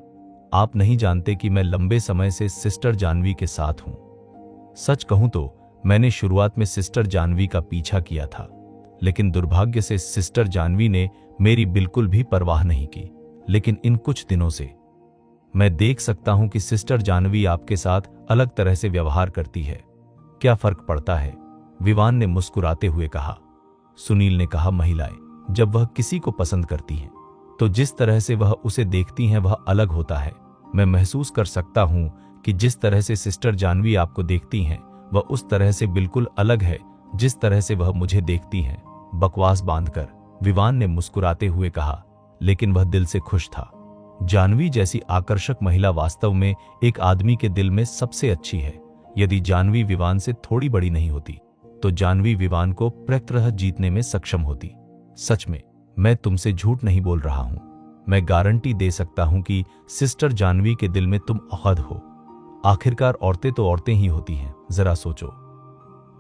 आप नहीं जानते कि मैं लंबे समय से सिस्टर जानवी के साथ हूं। सच कहूं तो मैंने शुरुआत में सिस्टर जानवी का पीछा किया था, लेकिन दुर्भाग्य से सिस्टर जानवी ने मेरी बिल्कुल भी परवाह नहीं की। लेकिन इन कुछ दिनों से मैं देख सकता हूं कि सिस्टर जानवी आपके साथ अलग तरह से व्यवहार करती है। क्या फर्क पड़ता है? विवान ने मुस्कुराते हुए कहा। सुनील ने कहा, महिलाएं जब वह किसी को पसंद करती हैं तो जिस तरह से वह उसे देखती हैं वह अलग होता है। मैं महसूस कर सकता हूं कि जिस तरह से सिस्टर जानवी आपको देखती हैं वह उस तरह से बिल्कुल अलग है जिस तरह से वह मुझे देखती हैं। बकवास बांधकर विवान ने मुस्कुराते हुए कहा, लेकिन वह दिल से खुश था। जानवी जैसी आकर्षक महिला वास्तव में एक आदमी के दिल में सबसे अच्छी है। यदि जानवी विवान से थोड़ी बड़ी नहीं होती तो जानवी विवान को प्रत्यह जीतने में सक्षम होती। सच में मैं तुमसे झूठ नहीं बोल रहा हूं। मैं गारंटी दे सकता हूं कि सिस्टर जानवी के दिल में तुम अहद हो। आखिरकार औरतें तो औरतें ही होती हैं, जरा सोचो।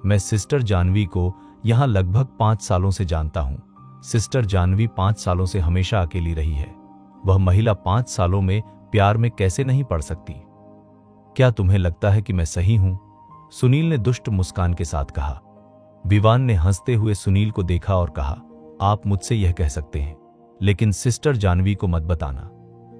मैं सिस्टर जानवी को यहां लगभग 5 सालों से जानता हूं। सिस्टर जानवी 5 सालों से हमेशा अकेली रही है। वह महिला 5 सालों में प्यार में कैसे नहीं पड़ सकती? क्या तुम्हें लगता है कि मैं सही हूं? सुनील ने दुष्ट मुस्कान के साथ कहा। विवान ने हंसते हुए सुनील को देखा और कहा, आप मुझसे यह कह सकते हैं, लेकिन सिस्टर जानवी को मत बताना।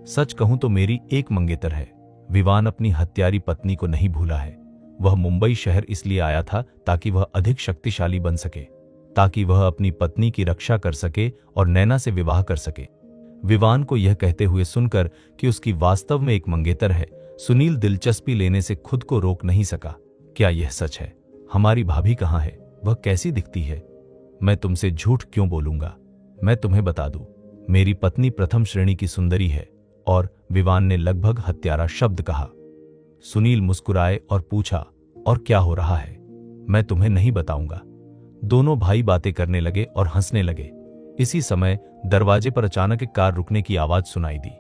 सच कहूं तो मेरी एक मंगेतर है। विवान अपनी हत्यारी पत्नी को नहीं भूला है। वह मुंबई शहर इसलिए आया था ताकि वह अधिक शक्तिशाली बन सके, ताकि वह अपनी पत्नी की रक्षा कर सके और नैना से विवाह कर सके। विवान को यह कहते हुए सुनकर कि उसकी वास्तव में एक मंगेतर है, सुनील दिलचस्पी लेने से खुद को रोक नहीं सका। क्या यह सच है? हमारी भाभी कहाँ है? वह कैसी दिखती है? मैं तुमसे झूठ क्यों बोलूंगा? मैं तुम्हें बता दूं, मेरी पत्नी प्रथम श्रेणी की सुंदरी है। और विवान ने लगभग हत्यारा शब्द कहा। सुनील मुस्कुराए और पूछा, और क्या हो रहा है? मैं तुम्हें नहीं बताऊंगा। दोनों भाई बातें करने लगे और हंसने लगे। इसी समय दरवाजे पर अचानक एक कार रुकने की आवाज सुनाई दी।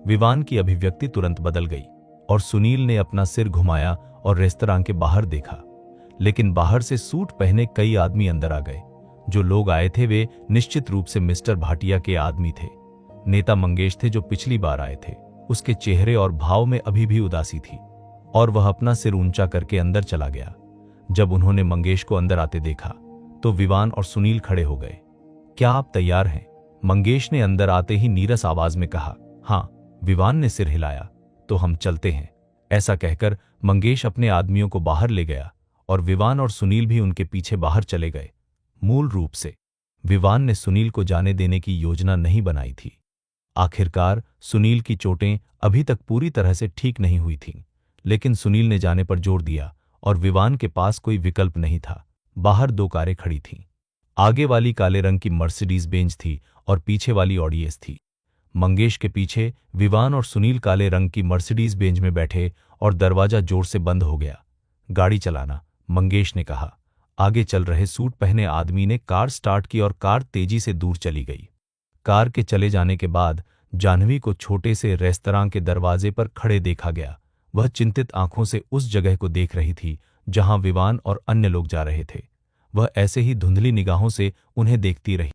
विवान की अभिव्यक्ति तुरंत बदल गई और सुनील ने अपना सिर घुमाया और रेस्तरां के बाहर देखा। लेकिन बाहर से सूट पहने कई आदमी अंदर आ गए। जो लोग आए थे वे निश्चित रूप से मिस्टर भाटिया के आदमी थे। नेता मंगेश थे जो पिछली बार आए थे। उसके चेहरे और भाव में अभी भी उदासी थी और वह अपना सिर ऊंचा करके अंदर चला गया। जब उन्होंने मंगेश को अंदर आते देखा तो विवान और सुनील खड़े हो गए। क्या आप तैयार हैं? मंगेश ने अंदर आते ही नीरस आवाज में कहा। हाँ, विवान ने सिर हिलाया। तो हम चलते हैं। ऐसा कहकर मंगेश अपने आदमियों को बाहर ले गया और विवान और सुनील भी उनके पीछे बाहर चले गए। मूल रूप से विवान ने सुनील को जाने देने की योजना नहीं बनाई थी। आखिरकार सुनील की चोटें अभी तक पूरी तरह से ठीक नहीं हुई थीं, लेकिन सुनील ने जाने पर जोर दिया और विवान के पास कोई विकल्प नहीं था। बाहर 2 कारें खड़ी थीं। आगे वाली काले रंग की मर्सिडीज बेंज थी और पीछे वाली ऑडी एस थी। मंगेश के पीछे विवान और सुनील काले रंग की मर्सिडीज बेंज में बैठे और दरवाजा जोर से बंद हो गया। गाड़ी चलाना, मंगेश ने कहा। आगे चल रहे सूट पहने आदमी ने कार स्टार्ट की और कार तेजी से दूर चली गई। कार के चले जाने के बाद जाह्नवी को छोटे से रेस्तरां के दरवाजे पर खड़े देखा गया। वह चिंतित आंखों से उस जगह को देख रही थी जहां विवान और अन्य लोग जा रहे थे। वह ऐसे ही धुंधली निगाहों से उन्हें देखती रही।